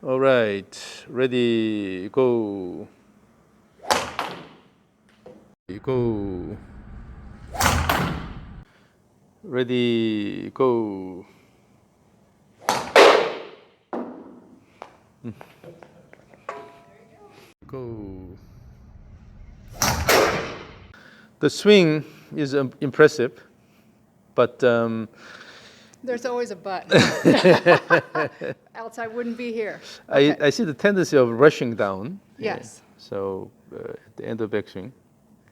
All right, ready, go. Go. Ready, go. Go. The swing is impressive, but There's always a but. Else I wouldn't be here. I see the tendency of rushing down. Yes. So at the end of backswing,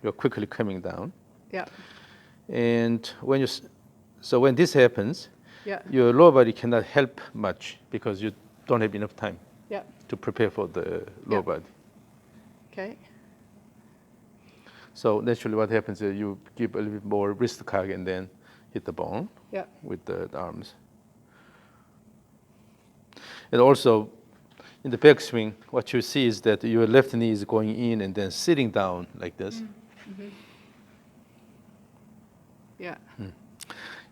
you're quickly coming down. Yeah. And when when this happens, Yeah. your lower body cannot help much because you don't have enough time Yeah. to prepare for the lower body. Okay. So naturally what happens is you give a little bit more wrist cock and then hit the ball with the arms. And also in the backswing, what you see is that your left knee is going in and then sitting down like this. Mm-hmm. Yeah.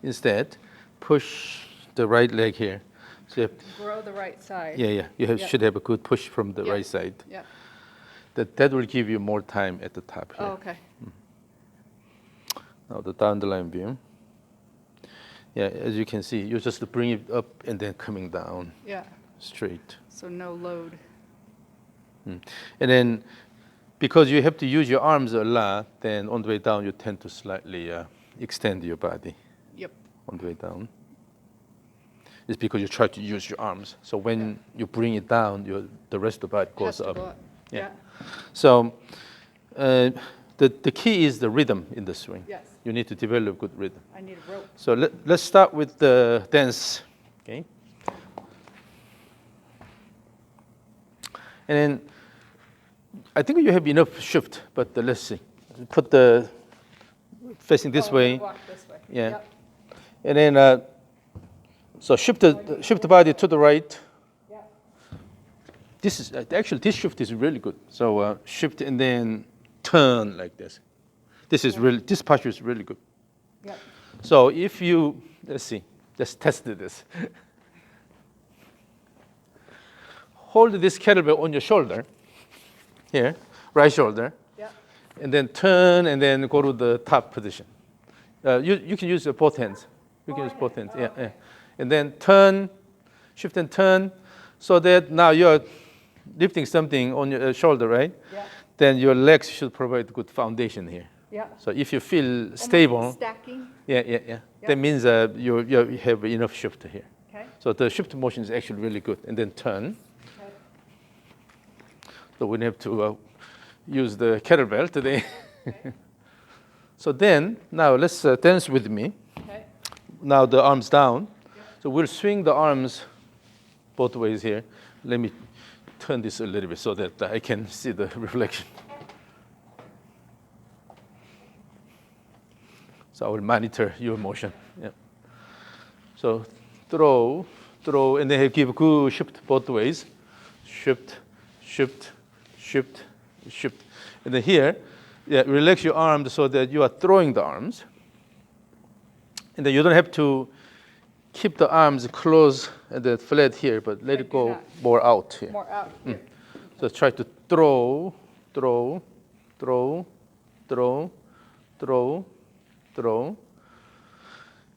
Instead, push the right leg here. So you have Grow the right side. You should have a good push from the right side. Yeah. That will give you more time at the top here. Oh, okay. Now the down the line view. Yeah, as you can see, you just bring it up and then coming down. Yeah. Straight. So no load. And then, because you have to use your arms a lot, then on the way down you tend to slightly extend your body. Yep. On the way down. It's because you try to use your arms. So when you bring it down, the rest of the body goes up. Go up. Yeah. So the key is the rhythm in the swing. Yes. You need to develop good rhythm. I need a rope. So let's start with the dance. Okay. And then I think you have enough shift, but let's see. Put the facing this way. Walk this way. Yeah. Yep. And then so shift the body to the right. Yeah. This is actually this shift is really good. So shift and then turn like this. This posture is really good. Yep. So if you let's test this. Hold this kettlebell on your shoulder, here, right shoulder, and then turn and then go to the top position. You can use both hands. You can use both hands. Yeah. And then turn, shift and turn, so that now you're lifting something on your shoulder, right? Yeah. Then your legs should provide good foundation here. Yeah. So if you feel stable, stacking. Yeah. That means you have enough shift here. Okay. So the shift motion is actually really good. And then turn. Okay. So we have to use the kettlebell today. Okay. So then, now let's dance with me. Okay. Now the arms down. So we'll swing the arms both ways here. Let me turn this a little bit so that I can see the reflection. So I will monitor your motion. Yeah. So throw, and then give a good shift both ways. Shift. And then here, relax your arms so that you are throwing the arms. And then you don't have to keep the arms close and then flat here, but let it go more out here. More out here. So try to throw.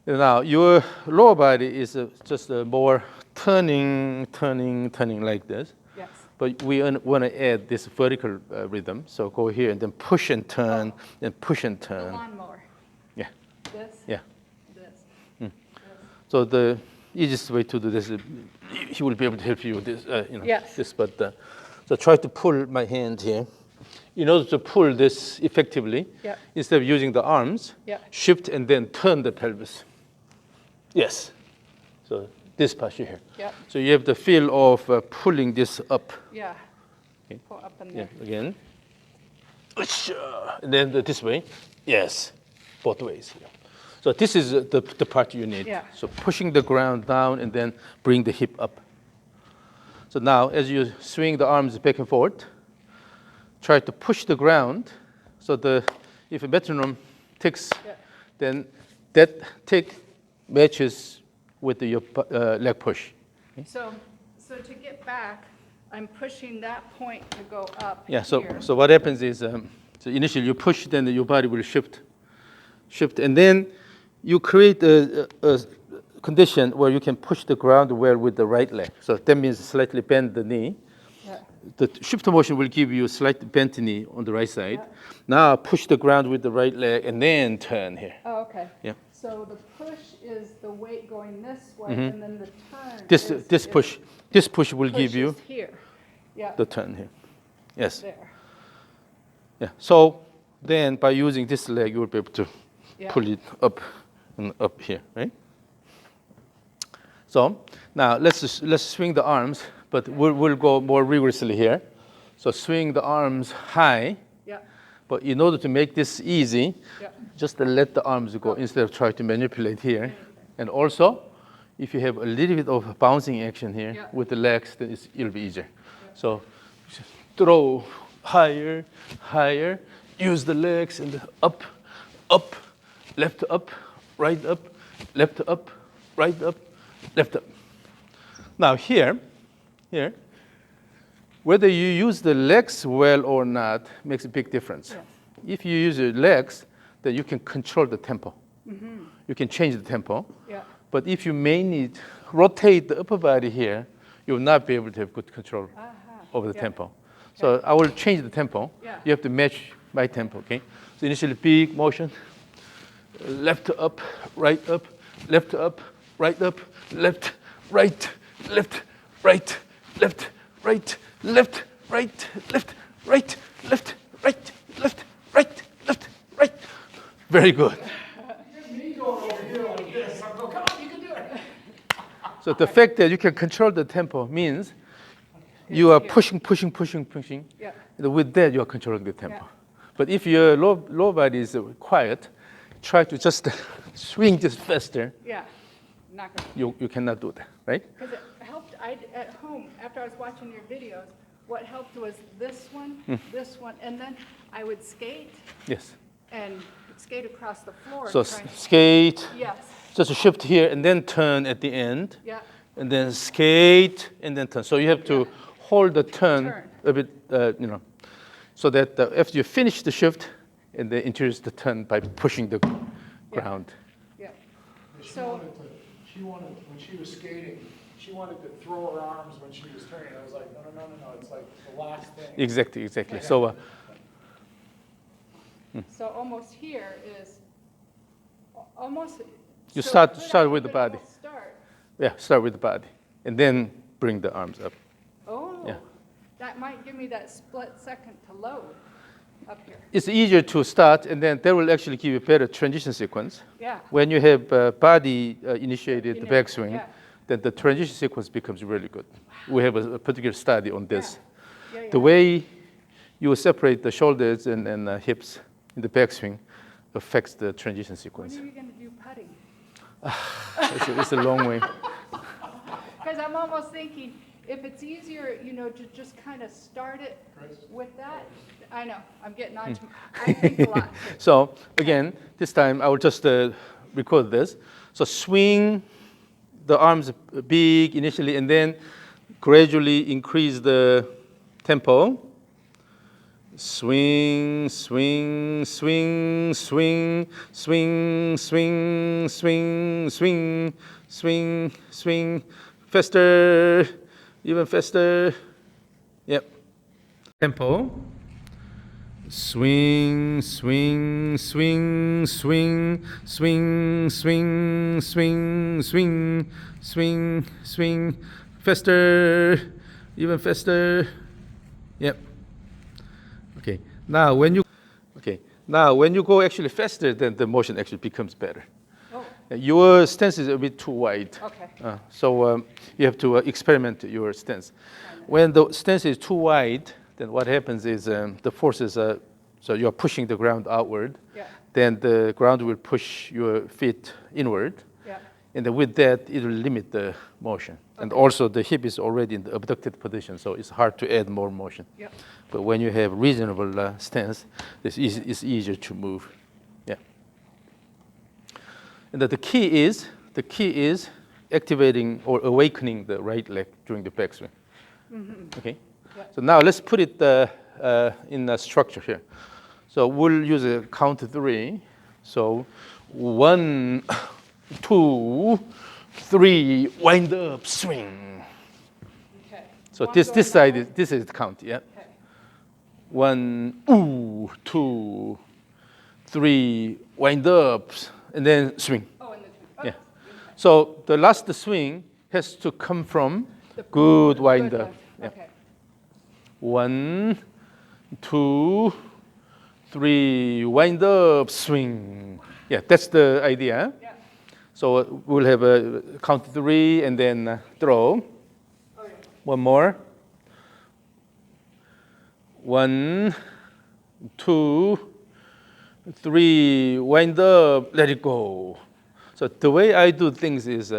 And now your lower body is just more turning like this. Yes. But we want to add this vertical rhythm. So go here and then push and turn, and push and turn. The lawnmower. Yeah. This. Yeah. This. This. So the easiest way to do this, he will be able to help you with this. Yes. This, but so try to pull my hand here. In order to pull this effectively, instead of using the arms, shift and then turn the pelvis. Yes. So this posture here. Yep. So you have the feel of pulling this up. Yeah. Okay. Pull up in there. Yeah. Again. And then this way. Yes. Both ways. Yeah. So this is the part you need. Yeah. So pushing the ground down and then bring the hip up. So now as you swing the arms back and forth, try to push the ground. So if a metronome ticks, then that tick matches with your leg push. So So to get back, I'm pushing that point to go up Yeah, here. so what happens is, so initially you push, then your body will shift, and then you create a condition where you can push the ground well with the right leg. So that means slightly bend the knee. Yeah. The shift motion will give you a slight bent knee on the right side. Yeah. Now push the ground with the right leg and then turn here. Oh, okay. Yeah. So the push is the weight going this way, and then the turn This is push will push give you is here. Yeah. the turn here. Yes. There. Yeah. So then by using this leg, you will be able to Yeah. pull it up and up here, right? So now let's swing the arms, but we'll go more rigorously here. So swing the arms high, Yeah. but in order to make this easy, Yeah. just let the arms go instead of trying to manipulate here. And also, if you have a little bit of bouncing action here Yeah. with the legs, then it'll be easier. So throw higher, higher, use the legs and up, up, left up, right up, left up, right up, left up. Now here, whether you use the legs well or not makes a big difference. Yes. If you use your legs, then you can control the tempo. You can change the tempo. Yeah. But if you mainly rotate the upper body here, you will not be able to have good control over the Yeah. tempo. So I will change the tempo. Yeah. You have to match my tempo, okay? So initially big motion, left to up, right up, left to up, right up, left, right, left, right, left, right, left, right, left, right, left, right, left, right, left, right. Very good. So the fact that you can control the tempo means you are pushing. Yeah. And with that, you are controlling the tempo. Yeah. But if your lower body is quiet, try to just swing just faster. Yeah. Not gonna. You cannot do that, right? Because it helped. At home, after I was watching your videos, what helped was this one, and then I would skate Yes. and skate across the floor. So trying- skate, Yes. just shift here, and then turn at the end. Yeah. And then skate, and then turn. So you have to hold the turn a bit, so that after you finish the shift, and then introduce the turn by pushing the ground. Yeah. So she wanted, when she was skating, she wanted to throw her arms when she was turning. I was like, no, it's like the last thing. Exactly. So So almost here is almost. You so start could I with the even body. almost Start. start with the body, and then bring the arms up. Oh. Yeah. That might give me that split second to load up here. It's easier to start, and then that will actually give you a better transition sequence. Yeah. When you have body initiated Initiate, backswing, yeah. then the transition sequence becomes really good. We have a particular study on this. Yeah. The way you separate the shoulders and hips in the backswing affects the transition When sequence. are you going to do putting? It's a long way. Because I'm almost thinking, if it's easier, to just kind of start it with that. I know, I'm getting on to, I think a lot. So again, this time I will just record this. So swing the arms big initially, and then gradually increase the tempo. Swing, swing, swing, swing, swing, swing, swing, swing, swing, swing. Faster, even faster. Yep. Tempo. Swing, swing, swing, swing, swing, swing, swing, swing, swing, swing. Faster, even faster. Yep. Okay. Now when you go actually faster, then the motion actually becomes better. Oh, Your stance is a bit too wide. okay. So you have to experiment your stance. When the stance is too wide, then what happens is the forces, so you're pushing the ground outward, Yeah. then the ground will push your feet inward, Yeah. and then with that, it will limit the motion. And Okay. also the hip is already in the abducted position, so it's hard to add more motion. Yep. But when you have reasonable stance, it's easier to move. Yeah. And the key is activating or awakening the right leg during the backswing. Okay. Yeah. So now let's put it in a structure here. So we'll use a count to 3. So 1, 2, 3, wind up, swing. Okay. So One this going side down. this is the count. Yeah. Okay. 1, 2, 3, wind up, and then swing. Oh, and the two. Oh, Yeah. okay. So the last swing has to come from good wind Good up. one. Yeah. Okay. 1, 2, 3, wind up, swing. Yeah, that's the idea. Yeah. So we'll have a count 3 and then throw. Oh, yeah. One more. 1, 2, 3, wind up, let it go. So the way I do things is,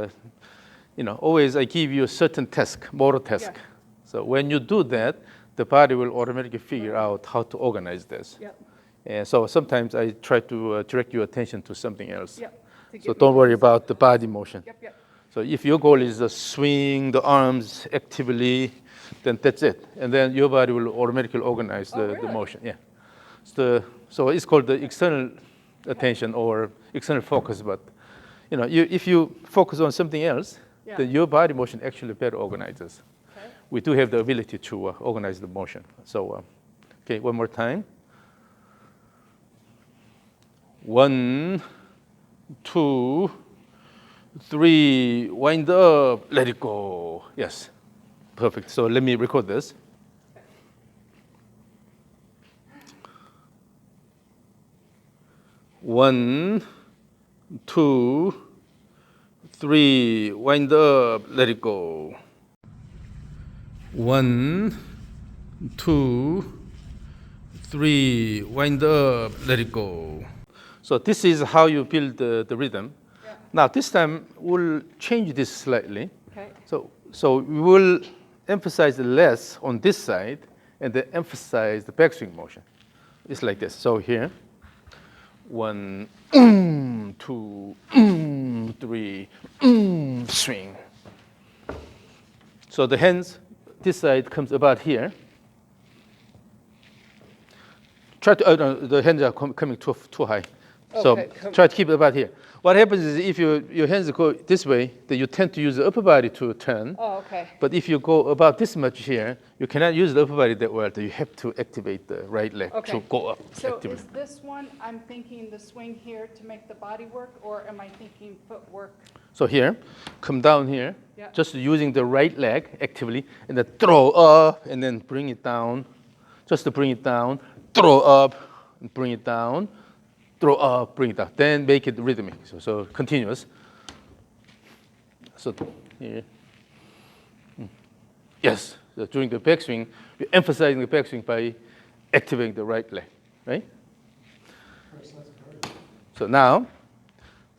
always I give you a certain task, motor task. Yeah. So when you do that, the body will automatically figure out how to organize this. Yep. And so sometimes I try to direct your attention to something else. Yep. To So get don't me worry focused. about the body motion. Yep, yep. So if your goal is to swing the arms actively, then that's it. And then your body will automatically organize Oh, the really? motion. Yeah. So it's called the external attention or external focus. But if you focus on something else, Yeah. then your body motion actually better organizes. Okay. We do have the ability to organize the motion. So, okay, one more time. 1, 2, 3, wind up, let it go. Yes, perfect. So let me record this. One, 2, 3, wind up, let it go. 1, 2, 3, wind up, let it go. So this is how you build the rhythm. Yeah. Now this time we'll change this slightly. Okay. So we will emphasize less on this side and then emphasize the backswing motion. It's like this. So here, 1, 2, 3, swing. So the hands, this side comes about here. Try to, no, the hands are coming too high. So Okay, try to keep it about here. What happens is if your hands go this way, then you tend to use the upper body to turn. Oh, okay. But if you go about this much here, you cannot use the upper body that well. You have to activate the right leg Okay. to go up. So actively. is this one, I'm thinking the swing here to make the body work, or am I thinking footwork? So here, come down here, Yeah. just using the right leg actively, and then throw up, and then bring it down. Just to bring it down, throw up, and bring it down, throw up, bring it down. Then make it rhythmic, so continuous. So here. Yes, so during the backswing, we're emphasizing the backswing by activating the right leg, right? Chris, that's great. So now,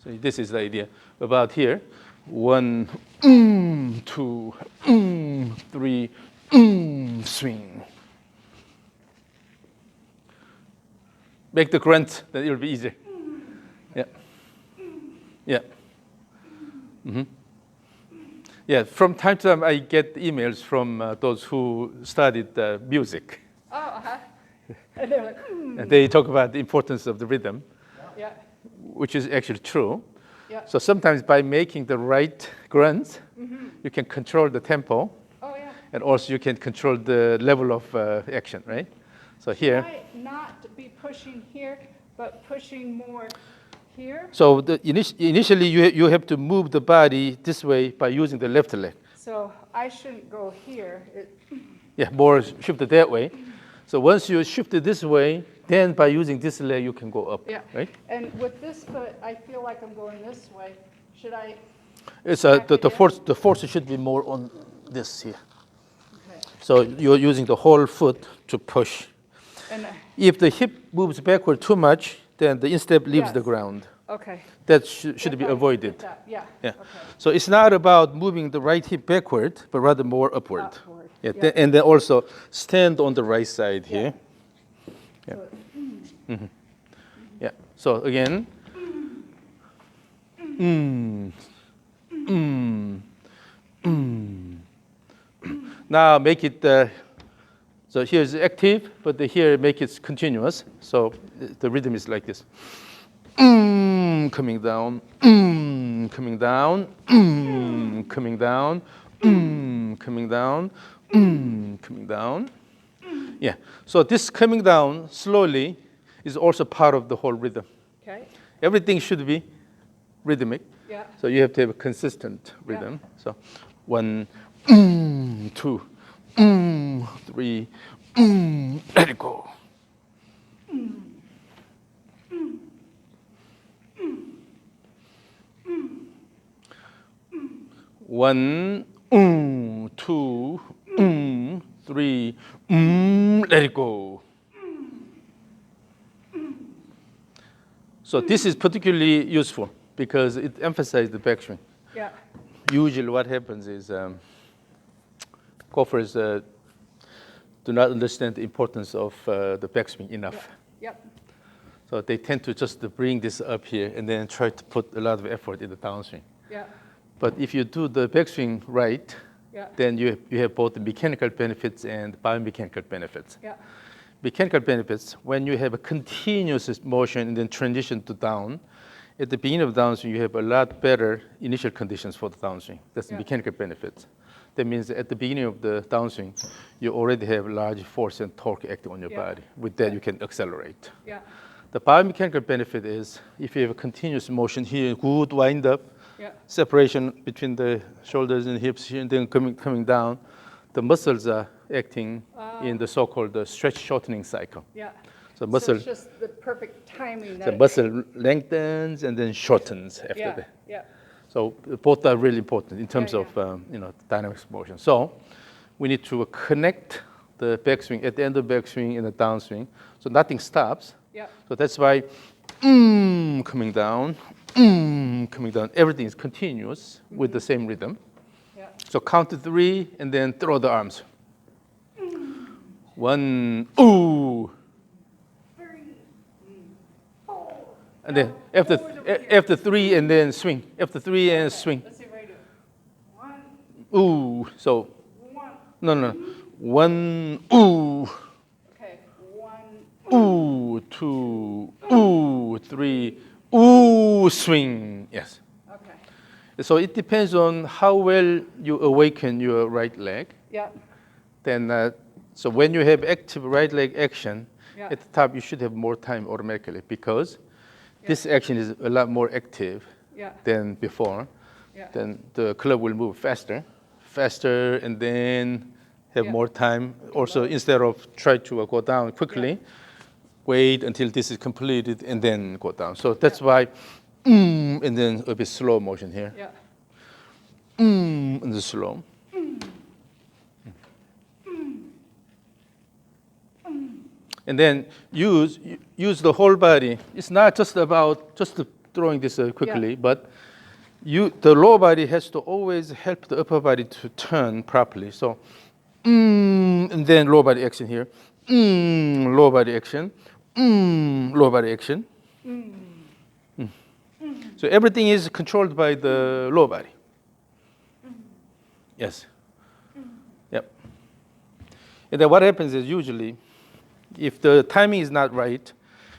so this is the idea. About here, 1, 2, 3, swing. Make the grunt, then it'll be easier. Yeah. Yeah. Yeah, from time to time I get emails from those who studied music. Oh, uh-huh. And they're like, And they talk about the importance of the rhythm, yeah, which is actually true. yeah. So sometimes by making the right grunts, you can control the tempo, Oh, yeah. and also you can control the level of action, right? So here, Might not be pushing here, but pushing more here. so initially you have to move the body this way by using the left leg. So I shouldn't go here. Yeah, more shifted that way. So once you shift it this way, then by using this leg you can go up, Yeah. right? And with this foot, I feel like I'm going this way. Should I? It's Back the again? force should be more on this here. Okay. So you're using the whole foot to push. And If the hip moves backward too much, then the instep leaves the Yes. ground. okay. That should If be I avoided. did that, yeah. Yeah. Okay. So it's not about moving the right hip backward, but rather more upward. Upward, Yeah. yeah. And then also stand on the right side here. Yeah. So, Yeah. So again. Now make it, so here is active, but here make it continuous. So the rhythm is like this. Coming down, coming down, coming down, coming down, coming down. Yeah, so this coming down slowly is also part of the whole rhythm. Okay. Everything should be rhythmic. Yeah. So you have to have a consistent rhythm. So 1, 2, 3, let it go. One, 2, 3, let it go. So this is particularly useful because it emphasizes the backswing. Yeah. Usually what happens is golfers do not understand the importance of the backswing enough. Yep. So they tend to just bring this up here and then try to put a lot of effort in the downswing. Yeah. But if you do the backswing right, Yeah. then you have both the mechanical benefits and biomechanical benefits. Yeah. Mechanical benefits, when you have a continuous motion and then transition to down, at the beginning of downswing, you have a lot better initial conditions for the downswing. That's the Yeah. mechanical benefits. That means at the beginning of the downswing, you already have large force and torque acting on your Yeah. body. With that, you can accelerate. Yeah. The biomechanical benefit is if you have a continuous motion here, good wind up, Yeah. separation between the shoulders and hips here, and then coming down, the muscles are acting in the so-called stretch shortening cycle. Yeah. So muscle, it's just the perfect timing. the That muscle lengthens and then shortens after yeah. that. Yeah. So both are really important in terms Yeah, of dynamics motion. So we need to connect the backswing at the end of backswing and the downswing, so nothing stops. Yeah. So that's why coming down, coming down. Everything is continuous with the same rhythm. Yeah. So count to 3 and then throw the arms. 1, ooh. 3, 4. And then after 3 and then swing. After 3 and swing. Let's see if I do it. 1, Ooh. So 1. no. 1, ooh. Okay. 1. Ooh, 2, ooh, 3, ooh, swing. Yes. Okay. So it depends on how well you awaken your right leg. Yeah. Then, so when you have active right leg action, Yeah. at the top you should have more time automatically because this action is a lot more active Yeah. than before. Yeah. Then the club will move faster, and then have Yeah. more time. Also, instead of try to go down quickly, wait until this is completed and then go down. So that's why, and then a bit slow motion here. Yeah. And the slow. And then use the whole body. It's not just about just throwing this quickly, but the lower body has to always help the upper body to turn properly. So, and then lower body action here. Lower body action. Lower body action. So everything is controlled by the lower body. Yes. Yep. And then what happens is usually, if the timing is not right,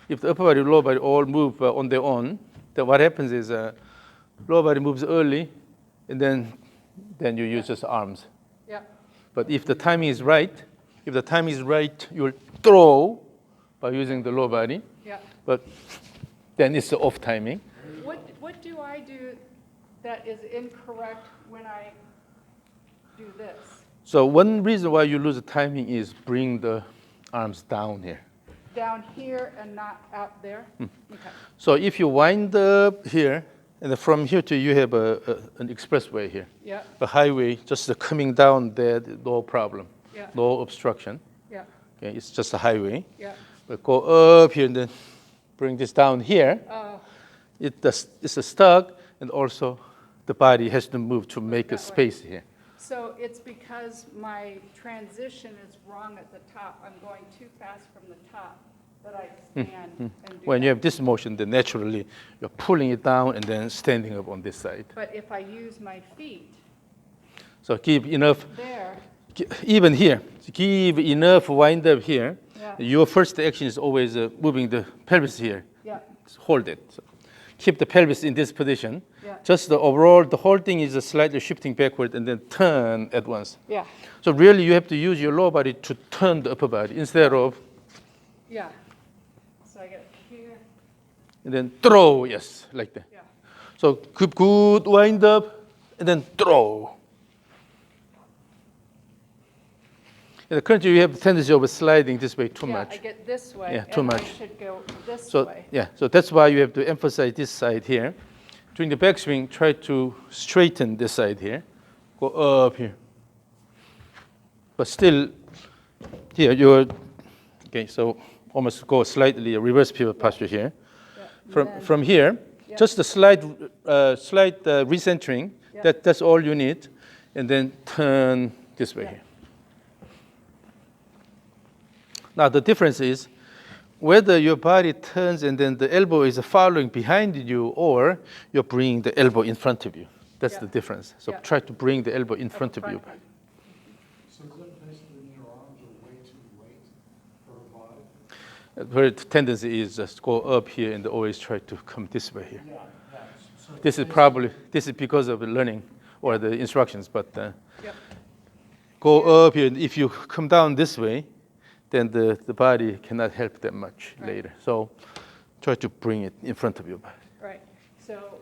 if the upper body and lower body all move on their own, then what happens is lower body moves early, and then you use just arms. Yeah. But if the timing is right, you'll throw by using the lower body. Yeah. But then it's the off timing. What do I do that is incorrect when I do this? So one reason why you lose the timing is bring the arms down here. Down here and not out there? Okay. So if you wind up here, and then from here to you have an expressway here. Yeah. A highway, just coming down there, no problem. Yeah. No obstruction. Yeah. Okay, it's just a highway. Yeah. But go up here and then bring this down here. Oh. It's stuck, and also the body has to move to make a that way. space here. So it's because my transition is wrong at the top. I'm going too fast from the top. that I stand and do When that. you have this motion, then naturally you're pulling it down and then standing up on this side. But if I use my feet So give enough, there, even here, give enough wind up here. Yeah. Your first action is always moving the pelvis here. yeah, Hold it. So keep the pelvis in this position. Yeah. Just the overall, the whole thing is slightly shifting backward and then turn at once. yeah, So really you have to use your lower body to turn the upper body instead of, yeah. So I get it here, and then throw, yes, like that. yeah, So good wind up and then throw. And currently you have the tendency of sliding this way too yeah, much. I get this way. Yeah, too and much. I should go this So way. yeah, so that's why you have to emphasize this side here. During the backswing, try to straighten this side here. Go up here. But still, here you're, okay, so almost go slightly reverse pivot posture here. Yeah. and then- From here, Yeah. just a slight recentering, Yeah. that's all you need. And then turn this way Yeah. here. Now the difference is whether your body turns and then the elbow is following behind you or you're bringing the elbow in front of you. That's Yeah. the difference. So Yeah. try to bring the elbow in front of you. So does that basically mean her arms are way too late for her body? Her tendency is just go up here and always try to come this way here. Yeah, yeah. So This is because of the learning or the instructions, but Yep. go up here. And if you come down this way, then the body cannot help that much Right. later. So try to bring it in front of your body. Right. So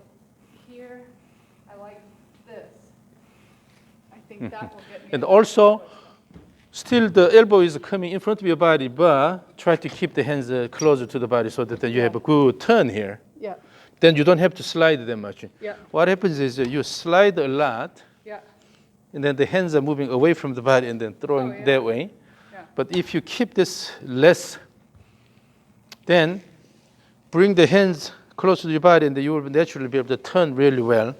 here, I like this. I think that will get me. And a also, push. still the elbow is coming in front of your body, but try to keep the hands closer to the body so that you have a good turn here. Yeah, Then you don't have to slide that much. yeah, What happens is you slide a lot, yeah, and then the hands are moving away from the body and then throwing Oh, yeah. that way. yeah. But if you keep this less, then bring the hands close to your body, and then you will naturally be able to turn really well.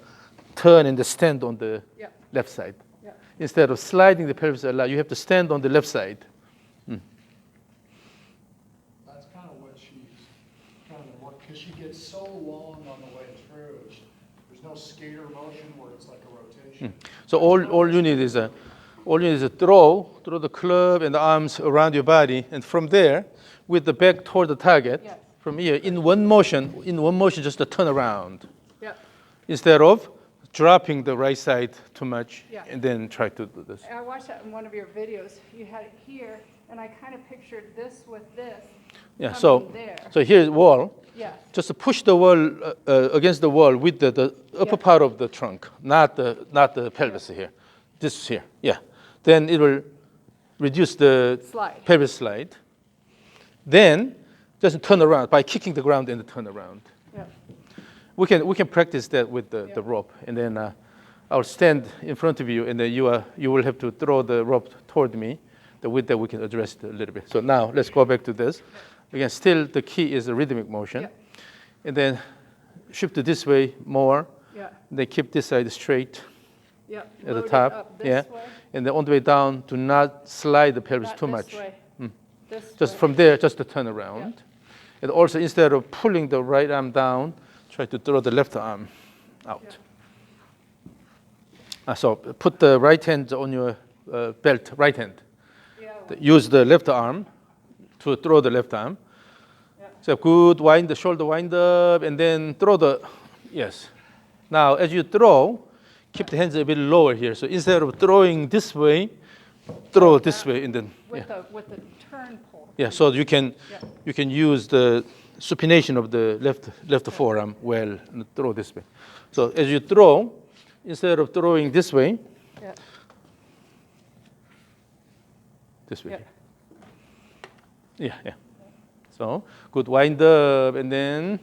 Turn and stand on the Yeah. left side. Yeah. Instead of sliding the pelvis a lot, you have to stand on the left side. that's kind of what she's trying to work, because she gets so long on the way through. There's no skater motion where it's like a rotation. So all you need is a throw the club and the arms around your body, and from there, with the back toward the target, Yes. from here, in one motion, just to turn around, Yeah. instead of dropping the right side too much, Yeah. and then try to do this. I watched that in one of your videos. You had it here, and I kind of pictured this with this. Yeah. coming there. So here's wall. Yeah. Just to push the wall against the wall with the upper Yeah. part of the trunk, not the pelvis here. This here. Yeah. Then it will reduce the Slide. pelvis slide. Then just turn around by kicking the ground and turn around. Yeah. We can practice that with the Yeah. rope, and then I'll stand in front of you, and then you will have to throw the rope toward me. With that we can address it a little bit. So now let's go back to this. Again, still the key is the rhythmic motion, Yeah. and then shift it this way more. Yeah. And then keep this side straight Yeah. at the Load it top. up this Yeah, way, and then on the way down, do not slide the pelvis not too this much. way. This Just way. from there, just to turn around. And also, instead of pulling the right arm down, try to throw the left arm out. So put the right hand on your belt, right hand. Yeah. Use the left arm to throw the left arm. Yeah. So good, wind the shoulder, wind up, and then throw the, yes. Now, as you throw, keep the hands a bit lower here. So instead of throwing this way, throw this way, and then, yeah. With the turn pull. Yeah, so you can Yeah. use the supination of the left forearm well and throw this way. So as you throw, instead of throwing this way, Yeah. this way. Yeah. Yeah, yeah. So good, wind up, and then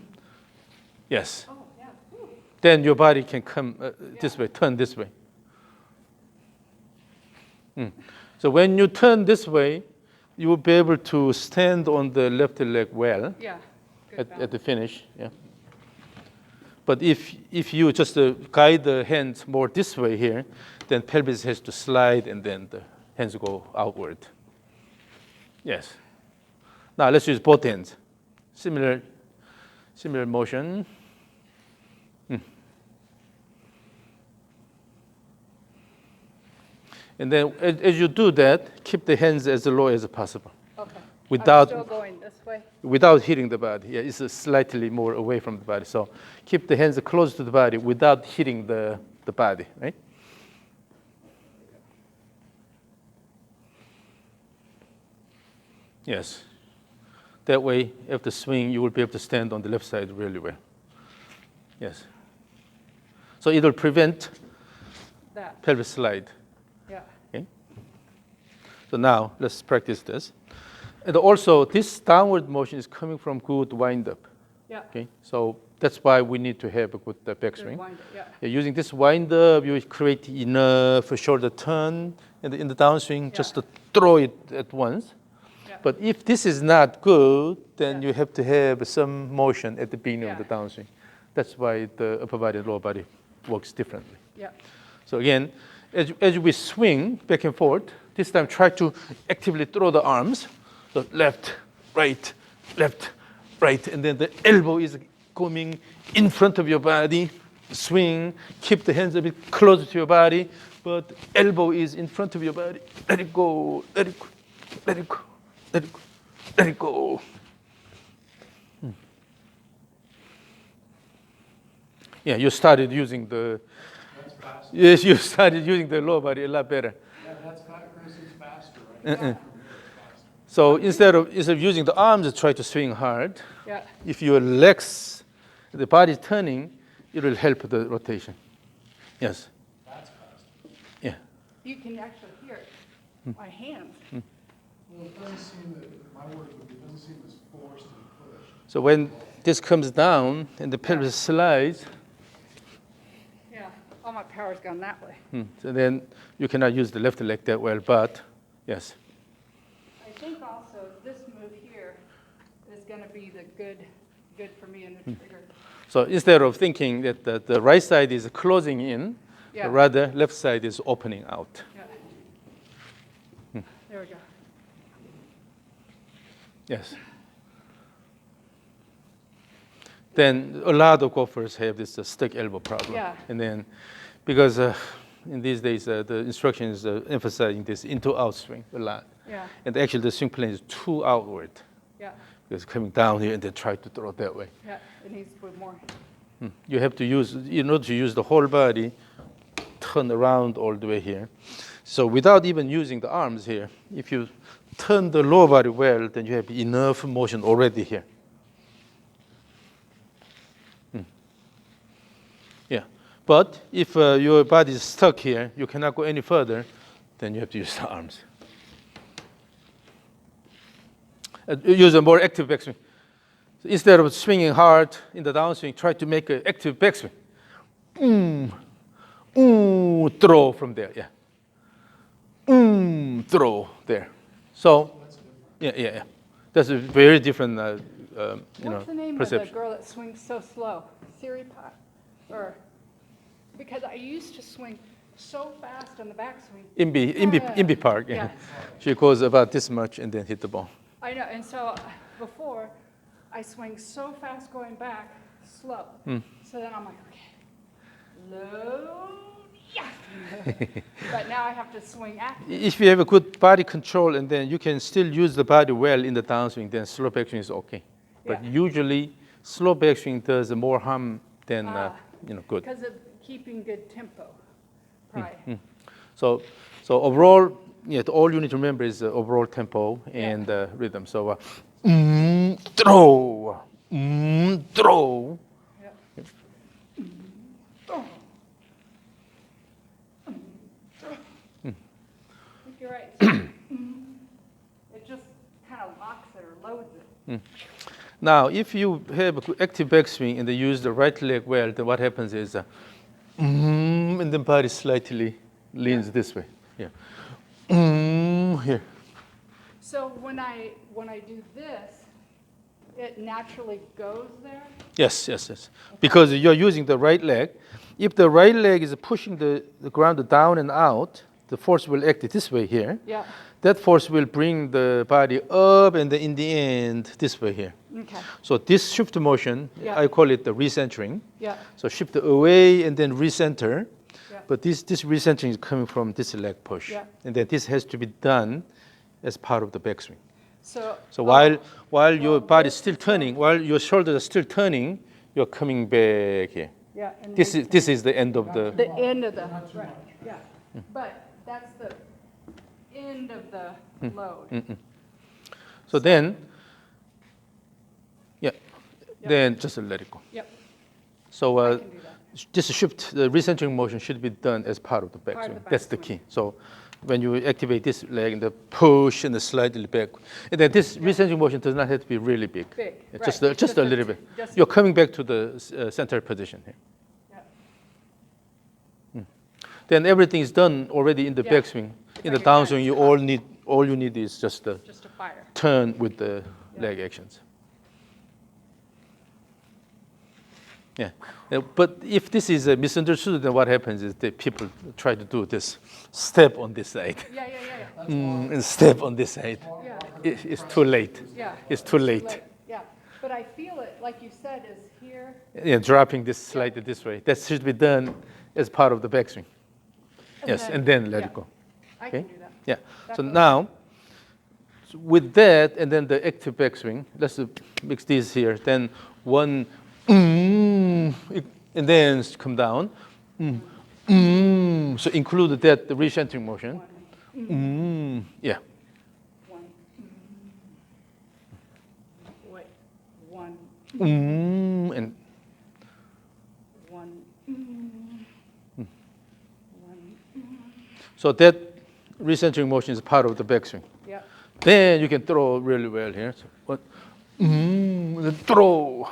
yes. Oh, yeah. Ooh. Then your body can come this way, turn this way. So when you turn this way, you will be able to stand on the left leg well Yeah. Good at balance. the finish. Yeah. But if you just guide the hands more this way here, then pelvis has to slide and then the hands go outward. Yes. Now let's use both hands. Similar motion. And then as you do that, keep the hands as low as possible. Okay. Without- I'm still going this way. Without hitting the body. Yeah, it's slightly more away from the body. So keep the hands close to the body without hitting the body, right? Yes. That way, after swing, you will be able to stand on the left side really well. Yes. So it will prevent That. pelvic slide. Yeah. Okay. So now let's practice this. And also, this downward motion is coming from good wind up. Yeah. Okay. So that's why we need to have a good Good backswing. wind it, yeah. Yeah, using this wind up, you create enough shoulder turn, and in the downswing, just to throw it at once. Yeah. But if this is not good, then Yeah. you have to have some motion at the beginning of the Yeah. downswing. That's why the upper body and lower body works differently. Yeah. So again, as we swing back and forth, this time try to actively throw the arms. So left, right, and then the elbow is coming in front of your body. Swing, keep the hands a bit closer to your body, but elbow is in front of your body. Let it go, let it go, let it go, let it go, let it go. Yeah, you started using the. That's faster. Yes, you started using the lower body a lot better. Yeah, that's Chris is faster, right? Yeah. So instead of using the arms to try to swing hard, Yeah. if your legs, the body is turning, it will help the rotation. Yes. That's faster. Yeah. You can actually hear it. My hands. Well, it doesn't seem that, my word would be, it doesn't seem as forced and pushed. So when this comes down and the pelvis slides, Yeah. All my power's gone that way. so then you cannot use the left leg that well, but yes. I think also this move here is going to be the good for me in the trigger. So instead of thinking that the right side is closing in, Yeah. rather left side is opening out. Yeah. There we go. Yes. Then a lot of golfers have this stuck elbow problem. Yeah. And then, because in these days the instruction is emphasizing this into out swing a lot. Yeah. And actually the swing plane is too outward. Yeah. Because coming down here and then try to throw that way. Yeah. It needs to put more. You have to use, in order to use the whole body, turn around all the way here. So without even using the arms here, if you turn the lower body well, then you have enough motion already here. Yeah, but if your body is stuck here, you cannot go any further, then you have to use the arms. Use a more active backswing. So instead of swinging hard in the downswing, try to make an active backswing. Throw from there, yeah. Throw there. So, yeah. That's a very different, What's the name perception. of the girl that swings so slow? Siri Pot? Or, because I used to swing so fast on the backswing. Imbi Park, yeah. Yeah. She goes about this much and then hit the ball. I know, and so before, I swing so fast going back, slow. So then I'm like, okay, low, yeah. But now I have to swing active. If you have a good body control and then you can still use the body well in the downswing, then slow backswing is okay. But Yeah. usually, slow backswing does more harm than good. Because of keeping good tempo, probably. So overall, all you need to remember is overall tempo and rhythm. So throw, throw. Yeah. I think you're right. It just kind of locks it or loads it. Now, if you have an active backswing and they use the right leg well, then what happens is, and the body slightly leans this way. Yeah. Here. So when I do this, it naturally goes there? Yes. Because you're using the right leg. If the right leg is pushing the ground down and out, the force will act this way here. Yeah. That force will bring the body up, and then in the end, this way here. Okay. So this shift motion, Yeah. I call it the recentering. Yeah. So shift away and then recenter. Yeah. But this recentering is coming from this leg push. Yeah. And then this has to be done as part of the backswing. So. So while your body is still turning, while your shoulders are still turning, you're coming back here. Yeah. And This is the end of the. the end of the right. Yeah. But that's the end of the load. So then, yeah, Yep. then just let it go. Yep. So I can do that. this shift, the recentering motion should be done as part of the Part of backswing. the That's the backswing. key. So when you activate this leg, the push and the slightly back, and then this recentering motion does not have to be really big. Big. It's Right. just a little bit. Just You're coming back to the center position here. Yeah. Then everything is done already in the Yeah. backswing. It's In like the you're downswing, done. all you need is just the Just a fire. turn with the Yeah. leg actions. Yeah, but if this is misunderstood, then what happens is that people try to do this step on this side Yeah. Yeah. Yeah. and step on this side. Yeah. It's too late. Yeah. It's too late. Yeah. But I feel it, like you said, is here. Yeah, dropping this slightly this way. That should be done as part of the backswing. Yes, and then let yeah. it go. I Okay. can do that. Yeah. So Definitely. now, with that and then the active backswing, let's mix these here. Then one, and then come down. So include that the recentering motion. Yeah. One. Wait. One. And One. One. so that recentering motion is part of the backswing. Yeah. Then you can throw really well here. So what? Then throw.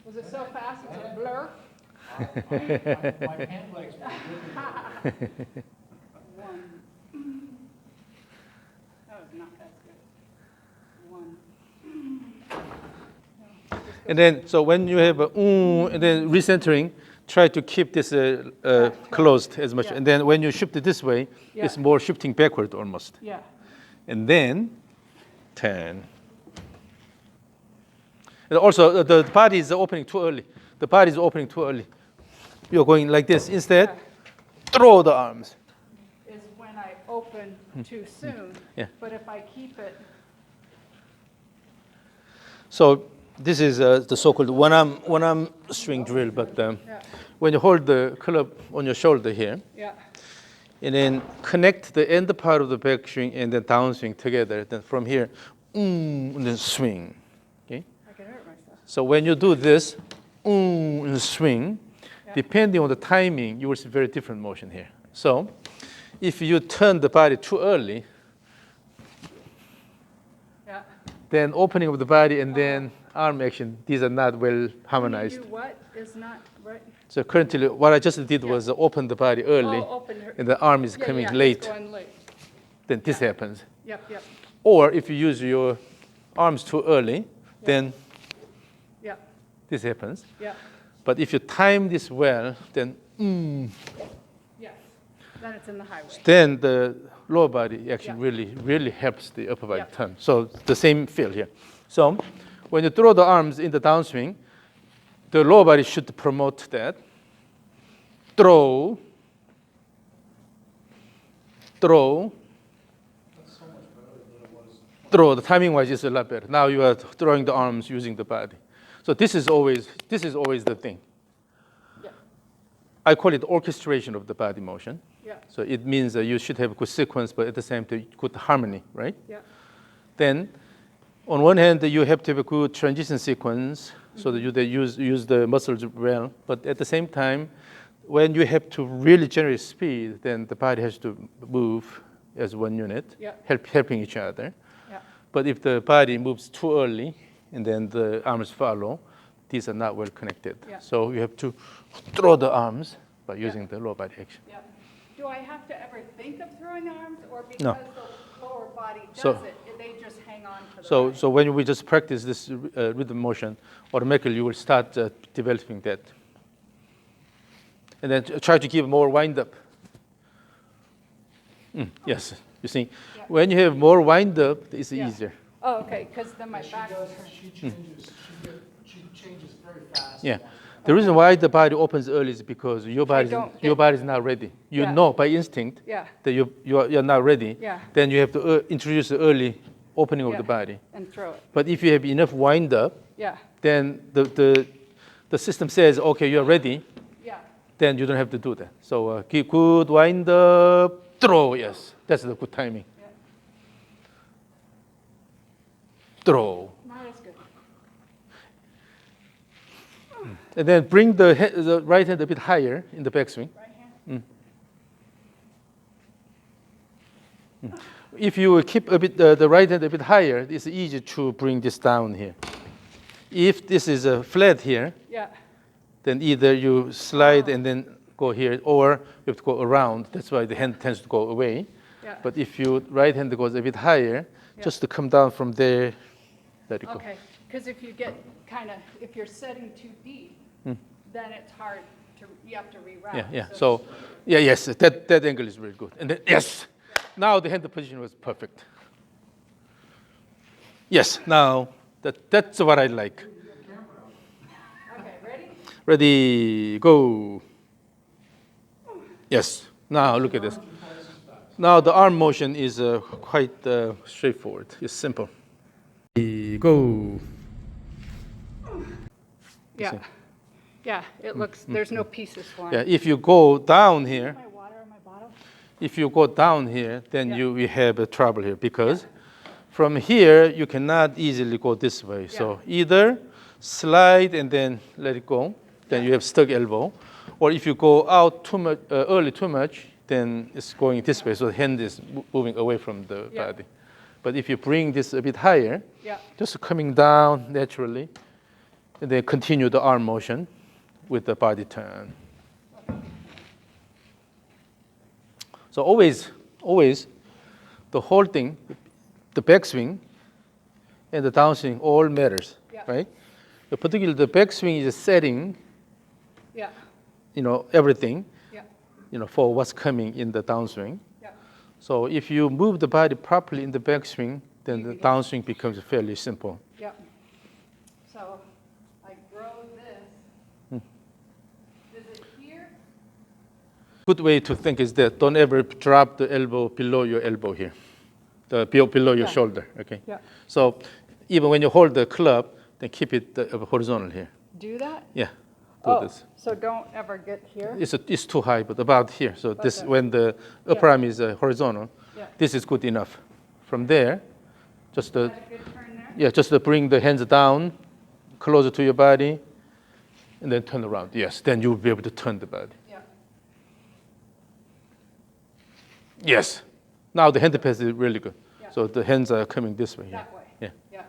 Was it so fast? It's a blur. My pant legs were ripping. One. That was not as good. One. And then, so when you have a and then recentering, try to keep this closed as much. Yeah. And then when you shift it this way, Yeah. it's more shifting backward almost. Yeah. And then turn. And also, the body is opening too early. The body is opening too early. You're going like this. Instead, throw the arms. Is when I open too soon. Yeah. But if I keep it. So this is the so-called one-arm swing drill. But Yeah. when you hold the club on your shoulder here, Yeah. and then connect the end part of the backswing and the downswing together, then from here, and then swing. Okay? I can hurt myself. So when you do this, and swing, Yeah. depending on the timing, you will see very different motion here. So if you turn the body too early, Yeah. then opening of the body and then arm action, these are not well When you harmonized. do what is not right? So currently, what I just did Yeah. was open the body early, Oh, open her. and the arm is Yeah, coming yeah, late. It's going late. Then this Yeah. happens. Yep. Yep. Or if you use your arms too early, then Yep. this happens. Yep. But if you time this well, then Yes. Then it's in the highway. then the lower body action Yeah. really helps the upper body Yeah. turn. So the same feel here. So when you throw the arms in the downswing, the lower body should promote that. Throw. That's so much better than it was. Throw. The timing wise is a lot better. Now you are throwing the arms using the body. So this is always the thing. Yeah. I call it orchestration of the body motion. Yeah. So it means that you should have a good sequence, but at the same time, good harmony, right? Yeah. Then, on one hand, you have to have a good transition sequence so that you use the muscles well. But at the same time, when you have to really generate speed, then the body has to move as one unit, Yeah. helping each other. Yeah. But if the body moves too early and then the arms follow, these are not well connected. Yeah. So you have to throw the arms by using the lower body action. Yeah. Do I have to ever think of throwing the arms, or because No. the lower body does So- it, they just hang on to the So, body? so when we just practice this rhythm motion, automatically you will start developing that. And then try to give more wind up. Yes, you see, Yeah. when you have more wind up, it's Yeah. easier. Oh, okay, because then my She back does, hurts. she changes very fast. Yeah. The reason why the body opens early is because your body is not ready. You Yeah. know by instinct Yeah. that you're not ready. Yeah. Then you have to introduce the early opening of Yeah. the body. And throw it. But if you have enough wind up, Yeah. then the system says, okay, you're ready. Yeah. Then you don't have to do that. So keep good wind up, throw. Yes, that's the good timing. Yeah. Throw. Not as good. And then bring the right hand a bit higher in the backswing. Right hand. If you keep a bit the right hand a bit higher, it's easy to bring this down here. If this is flat here, Yeah. then either you slide and then go here, or you have to go around. That's why the hand tends to go away. Yeah. But if your right hand goes a bit higher, Yeah. just to come down from there, let it go. Okay, because if you get kind of, if you're setting too deep, then it's hard to, you have to reroute. Yeah. So, yes, that angle is really good. And then, yes, now the hand position was perfect. Yes, now that's what I like. Okay, ready? Ready, go. Yes, now look at this. Now the arm motion is quite straightforward. It's simple. Go. Yeah. Yeah, it looks, there's no pieces flying. Yeah, if you go down here, My water in my bottle? if you go down here, then Yeah. you have a trouble here because from here you cannot easily go this way. Yeah. So either slide and then let it go, then you have stuck elbow, or if you go out too much early too much, then it's going this way. So the hand is moving away from the Yeah. body. But if you bring this a bit higher, Yeah. just coming down naturally, and then continue the arm motion with the body turn. So always, the whole thing, the backswing and the downswing all matters, Yeah. right? But particularly the backswing is setting, Yeah. Everything, Yeah. for what's coming in the downswing. Yeah. So if you move the body properly in the backswing, then the downswing becomes fairly simple. Yeah. So I grow this. Is it here? Good way to think is that don't ever drop the elbow below your elbow here, below your Yeah. shoulder. Okay. Yeah. So even when you hold the club, then keep it horizontal here. Do that? Yeah. Do Oh, this. so don't ever get here? It's too high, but about here. So this Okay. when the upper arm is horizontal, Yeah. this is good enough. From there, just Is that a good turn there? just to bring the hands down, closer to your body, and then turn around. Yes, then you'll be able to turn the body. Yeah. Yes. Now the hand pass is really good. Yeah. So the hands are coming this way. That way? Yeah. Yeah.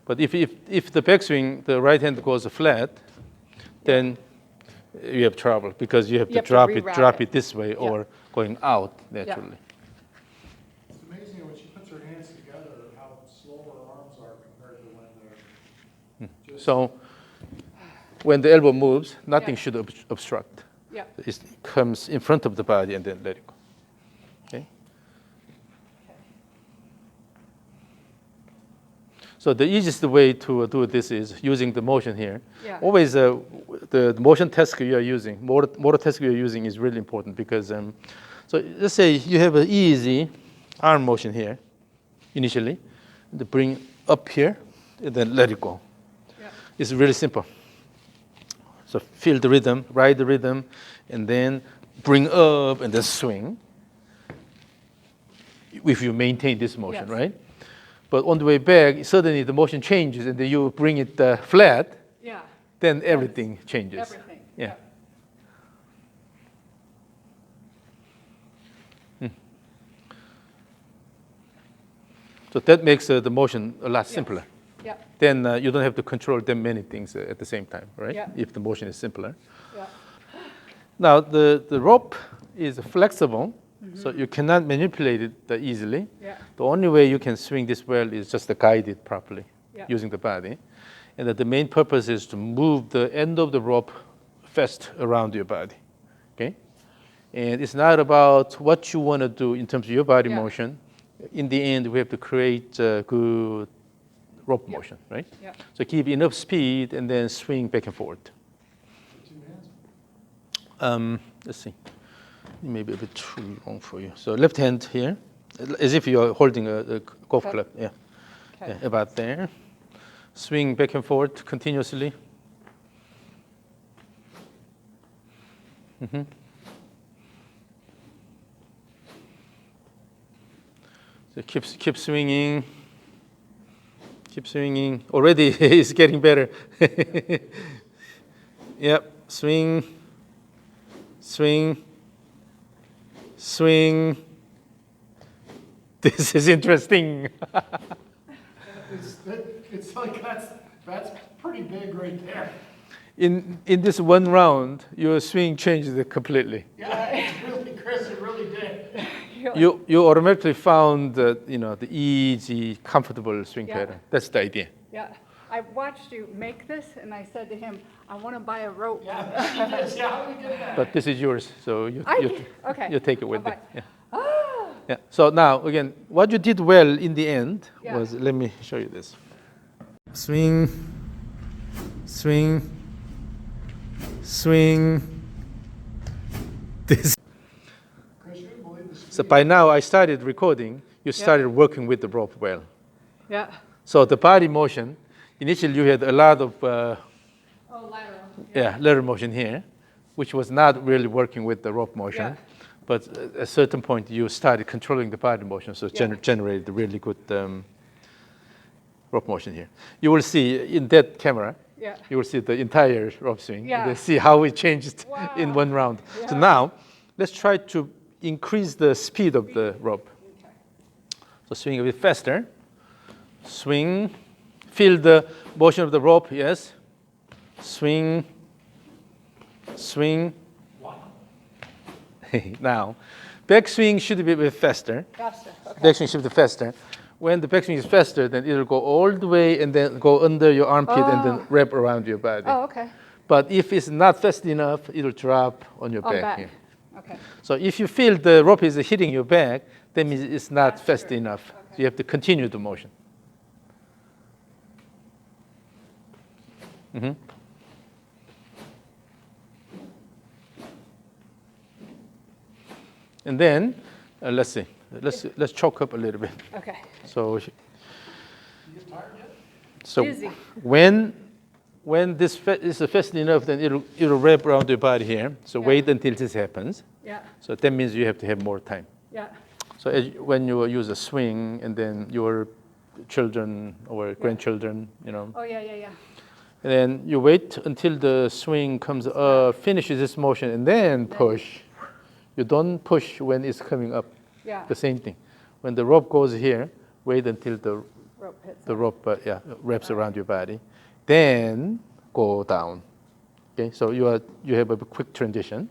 But if the backswing, the right hand goes flat, then you have trouble because you have You to have to drop reroute it this way or going out naturally. It's amazing when she puts her hands together, how slow her arms are compared to when they're just. So when the elbow moves, nothing Yeah. should obstruct. Yeah. It comes in front of the body and then let it go. Okay. So the easiest way to do this is using the motion here. Yeah. Always the motion task you are using, motor task you are using is really important because, so let's say you have an easy arm motion here initially, to bring up here and then let it go. Yeah. It's really simple. So feel the rhythm, ride the rhythm, and then bring up and then swing. If you maintain this motion, Yes. right? But on the way back, suddenly the motion changes and then you bring it flat, Yeah. then everything changes. Everything. Yeah. So that makes the motion a lot Yes. simpler. Yeah. Then you don't have to control that many things at the same time, right? Yeah. If the motion is simpler. Yeah. Now, the rope is flexible, so you cannot manipulate it that easily. Yeah. The only way you can swing this well is just to guide it properly Yeah. using the body. And that the main purpose is to move the end of the rope fast around your body. And it's not about what you want to do in terms of your body Yeah. motion. In the end, we have to create good rope Yeah. motion, right? Yeah. So keep enough speed and then swing back and forth. Two hands. Let's see. It may be a bit too long for you. So left hand here, as if you're holding a golf Okay. club. Yeah. Okay. Yeah, about there. Swing back and forth continuously. So keep swinging. Keep swinging. Already it's getting better. Yep. Swing. Swing. Swing. This is interesting. It's like that's pretty big right there. In this one round, your swing changed completely. Yeah, it's really, Kris, it really did. You automatically found the easy, comfortable swing Yeah. pattern. That's the idea. Yeah. I watched you make this, and I said to him, I want to buy a rope. Yeah, she did. Yeah, how we did that? But this is yours, so you Okay. you take it with I'll you. buy- Yeah. Yeah. So now again, what you did well in the end Yeah. was, let me show you this. Swing, swing, swing. This. Kris, you didn't believe the speed. So by now I started recording. You started working with the rope well. Yeah. So the body motion, initially you had a lot of Oh, lateral. lateral motion here, which was not really working with the rope motion. Yeah. But at a certain point you started controlling the body motion, so it Yeah. generated a really good rope motion here. You will see in that camera, Yeah. you will see the entire rope swing. Yeah. You see how it changed in Wow. one round. So Yeah. now, let's try to increase the speed of the rope. Okay. So swing a bit faster. Swing. Feel the motion of the rope, yes. Swing. Swing. Now, backswing should be a bit faster. Faster. Okay. Backswing should be faster. When the backswing is faster, then it'll go all the way and then go under your armpit and then wrap around your body. Oh, okay. But if it's not fast enough, it'll drop on your On back back. here. Okay. So if you feel the rope is hitting your back, that means it's not That's fast true. enough. So Okay. you have to continue the motion. And then, let's see. Let's choke up a little bit. Okay. So, You get tired yet? so Dizzy. when this is fast enough, then it'll wrap around your body here. So Yeah. wait until this happens. Yeah. So that means you have to have more time. Yeah. So when you use a swing, and then your children or grandchildren, Oh, yeah, yeah, yeah. and then you wait until the swing comes finishes its motion, and then push. You don't push when it's coming up. Yeah. The same thing. When the rope goes here, wait until the Rope hits. rope wraps around your body, then go down. Okay, so you have a quick transition.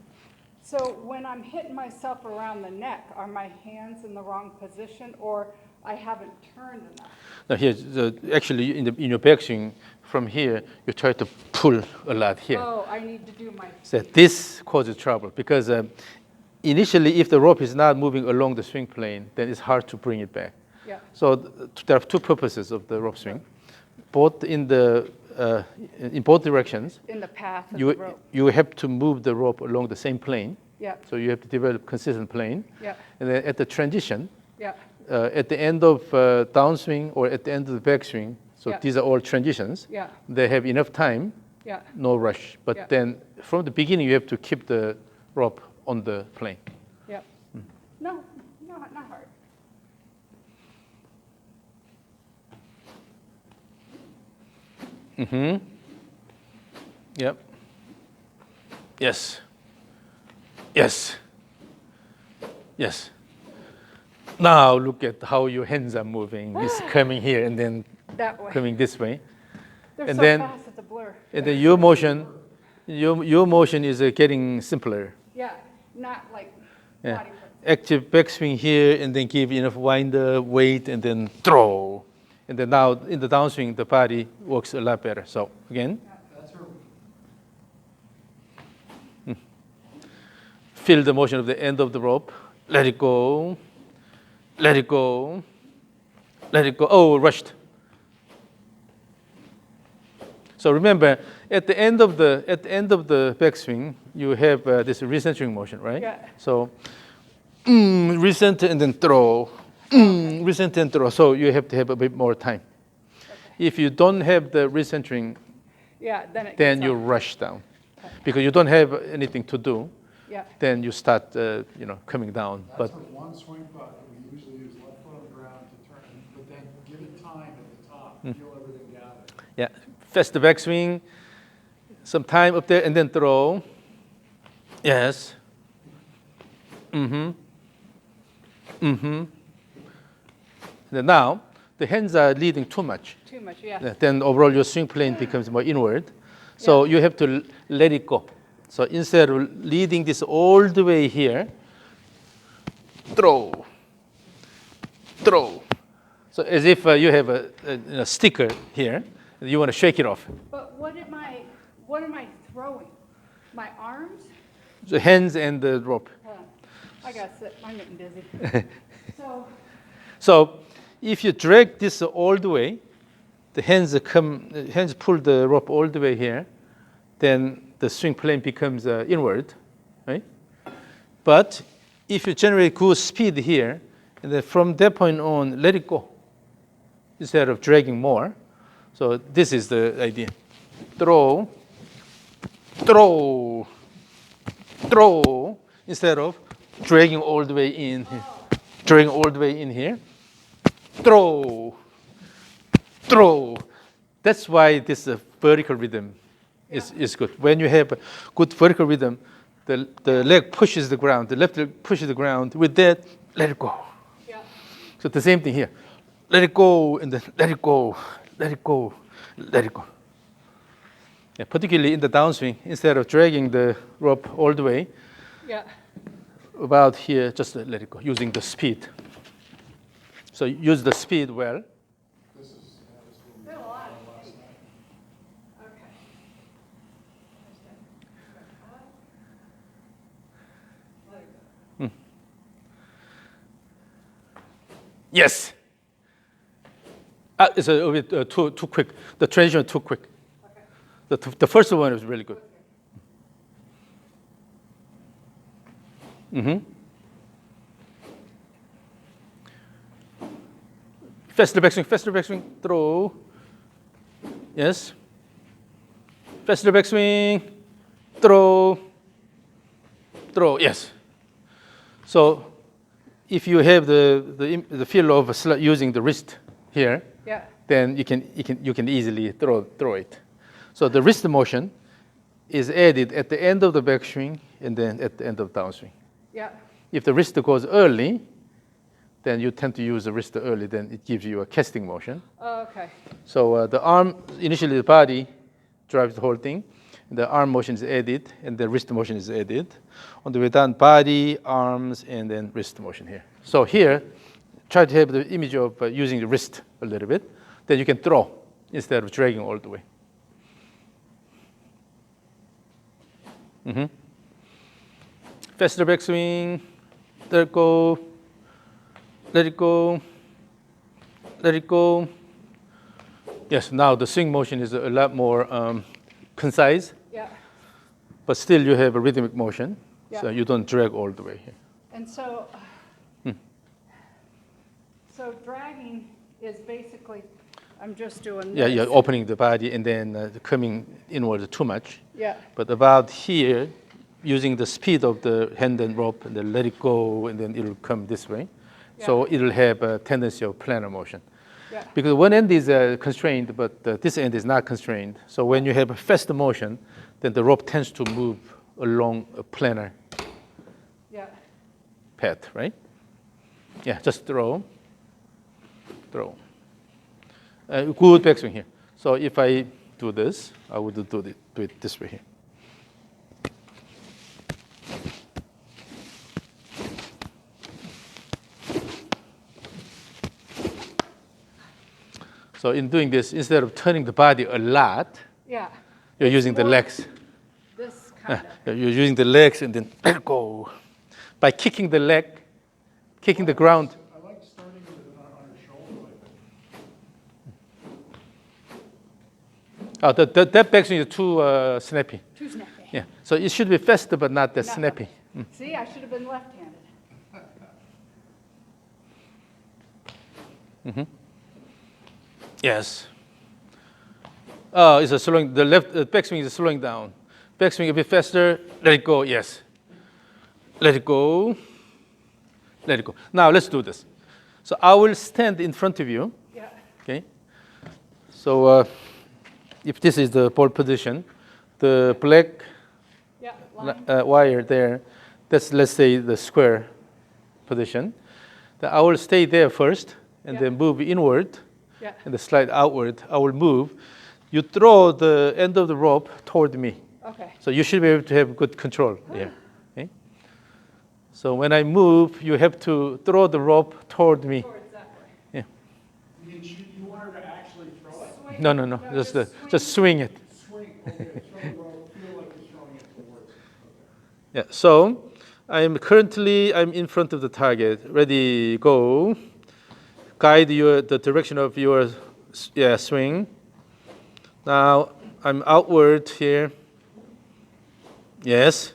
So when I'm hitting myself around the neck, are my hands in the wrong position, or I haven't turned enough? Now here, actually, in your backswing, from here, you try to pull a lot here. Oh, I need to do my. So this causes trouble because initially, if the rope is not moving along the swing plane, then it's hard to bring it back. Yeah. So there are two purposes of the rope swing, both in both directions. In the path of You the rope. you have to move the rope along the same plane. Yeah. So you have to develop consistent plane. Yeah. And then at the transition, Yeah. at the end of downswing or at the end of the backswing, so Yeah. these are all transitions. Yeah. They have enough time, Yeah. no rush. But Yeah. then from the beginning, you have to keep the rope on the plane. Yeah. No, not hard. Yep. Yes. Yes. Yes. Now look at how your hands are moving. It's coming here and then That way. coming this way. They're and so then- fast, it's a blur. And then your motion is getting simpler. Yeah, not like Yeah. body parts. Active backswing here and then give enough winder, weight, and then throw. And then now in the downswing, the body works a lot better. So again, That's her. feel the motion of the end of the rope. Let it go. Let it go. Let it go. Oh, rushed. So remember, at the end of the backswing, you have this recentering motion, right? Yeah. So recenter and then throw. Recenter and throw. So you have to have a bit more time. Okay. If you don't have the recentering, Yeah, then then you off. rush down, Okay. because you don't have anything to do. Yeah. Then you start, coming down. That's But with one swing putt, we usually use left foot on the ground to turn, but then give it time at the top, feel everything gather. yeah, fast backswing, some time up there, and then throw. Yes. Then now, the hands are leading too much. Too much, yeah. Then overall your swing plane becomes more inward. So you have to let it go. So instead of leading this all the way here, throw, throw. So as if you have a sticker here, and you want to shake it off. But what am I throwing? My arms? The hands and the rope. I got sit. I'm getting dizzy. So if you drag this all the way, the hands pull the rope all the way here, then the swing plane becomes inward, right? But if you generate good speed here, and then from that point on, let it go instead of dragging more. So this is the idea. Throw, throw, throw, instead of dragging all the way in here. Dragging all the way in here. Throw, throw. That's why this vertical rhythm is good. When you have a good vertical rhythm, the leg pushes the ground, the left leg pushes the ground. With that, let it go. Yeah. So the same thing here. Let it go, and then let it go, let it go, let it go. Yeah, particularly in the downswing, instead of dragging the rope all the way, Yeah. about here, just let it go, using the speed. So use the speed well. Still a lot. Okay. Let it go. Yes. It's a bit too quick. The transition too quick. Okay. The first one was really good. Faster backswing, throw. Yes. Faster backswing, throw, throw. Yes. So if you have the feel of using the wrist here, Yeah. then you can easily throw it. So the wrist motion is added at the end of the backswing and then at the end of downswing. Yeah. If the wrist goes early, then you tend to use the wrist early, then it gives you a casting motion. Oh, okay. So the arm, initially the body drives the whole thing. The arm motion is added, and the wrist motion is added. On the way down, body, arms, and then wrist motion here. So here, try to have the image of using the wrist a little bit. Then you can throw instead of dragging all the way. Faster backswing, let it go, let it go, let it go. Yes, now the swing motion is a lot more concise, Yeah. but still you have a rhythmic motion, Yeah. so you don't drag all the way here. And so, so dragging is basically, I'm just doing Yeah, this. you're opening the body and then coming inward too much. Yeah. But about here, using the speed of the hand and rope, and then let it go, and then it'll come this way. So it'll have a tendency of planar motion. Yeah. Because one end is constrained, but this end is not constrained. So when you have a faster motion, then the rope tends to move along a planar Yeah. path, right? Yeah, just throw, throw. Good backswing here. So if I do this, I would do it this way here. So in doing this, instead of turning the body a lot, Yeah. you're using the more- legs. This kind of. You're using the legs and then let go. By kicking the leg, kicking the ground. I like starting with it on her shoulder like that. Oh, that backswing is too snappy. Too snappy. Yeah, so it should be faster but not that Not- snappy. See, I should have been left-handed. Yes. Oh, it's a slowing. The left backswing is slowing down. Backswing a bit faster. Let it go. Yes. Let it go. Let it go. Now let's do this. So I will stand in front of you. Yeah. Okay. So if this is the ball position, the black Yeah. Line. wire there, that's let's say the square position. Then I will stay there first and Yeah. then move inward Yeah. and then slide outward. I will move. You throw the end of the rope toward me. Okay. So you should be able to have good control here. Okay? So when I move, you have to throw the rope toward me. Towards that way. Yeah. You want her to actually throw it? Swing. No. Just swing it. Swing, okay, throw the rope, feel like you're throwing it towards. Okay. Yeah. So I'm in front of the target. Ready, go. Guide the direction of your swing. Now I'm outward here. Yes.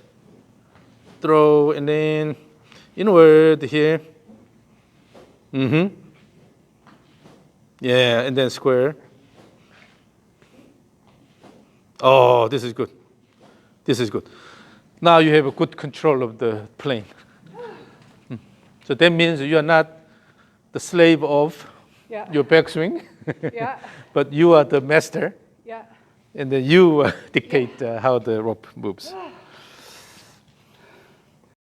Throw and then inward here. Yeah, and then square. Oh, this is good. This is good. Now you have a good control of the plane. So that means you are not the slave of Yeah. your backswing, Yeah. but you are the master, Yeah. and then you dictate how the rope moves.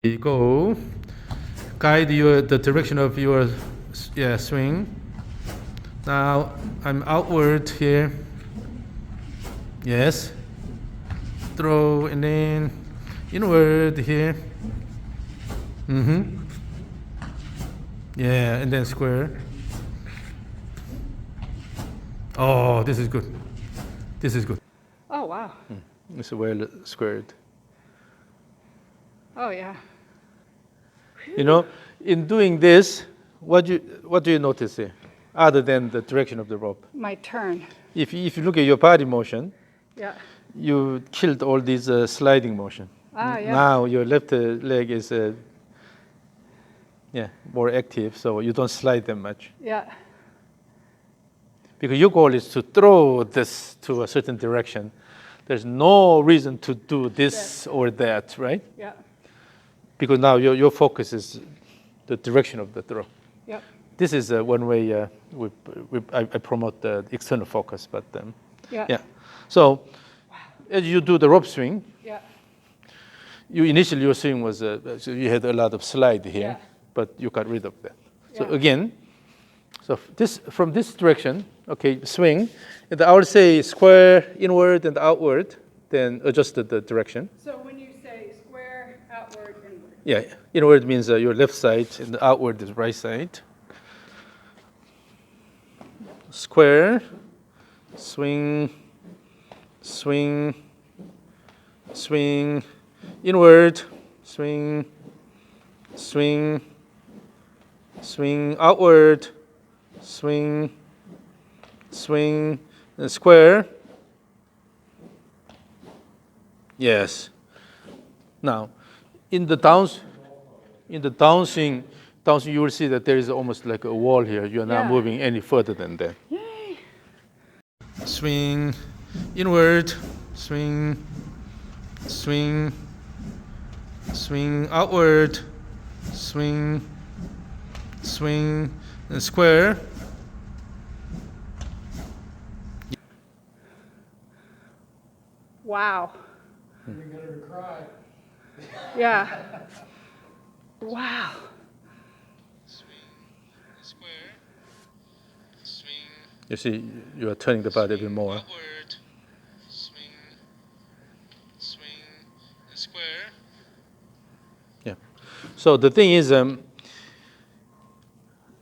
You go. Guide the direction of your swing. Now I'm outward here. Yes. Throw and then inward here. Yeah, and then square. Oh, this is good. This is good. Oh, wow. It's well squared. Oh, yeah. You know, in doing this, what do you notice here, other than the direction of the rope? My turn. If you look at your body motion, Yeah. you killed all these sliding motion. Ah, yeah. Now your left leg is more active, so you don't slide them much. Yeah. Because your goal is to throw this to a certain direction. There's no reason to do this or that, right? Yeah. Because now your focus is the direction of the throw. Yep. This is one way I promote the external focus, but Yeah. yeah. So as you do the rope swing, Yeah. initially your swing was so you had a lot of slide here, Yeah. but you got rid of that. So Yeah. again, from this direction, okay, swing, and I would say square inward and outward, then adjust the direction. So when you say square, outward, inward. Yeah, inward means your left side, and outward is right side. Square, swing, swing, swing, inward, swing, swing, swing, outward, swing, swing, and square. Yes. Now, in the downswing, you will see that there is almost like a wall here. You are not Yeah. moving any further than that. Swing, inward, swing, swing, swing, outward, swing, swing, and square. Wow. You can get her to cry. Yeah. Wow. Square, swing. You see, you are turning the body a bit more. Outward, swing, swing, and square. Yeah. So the thing is,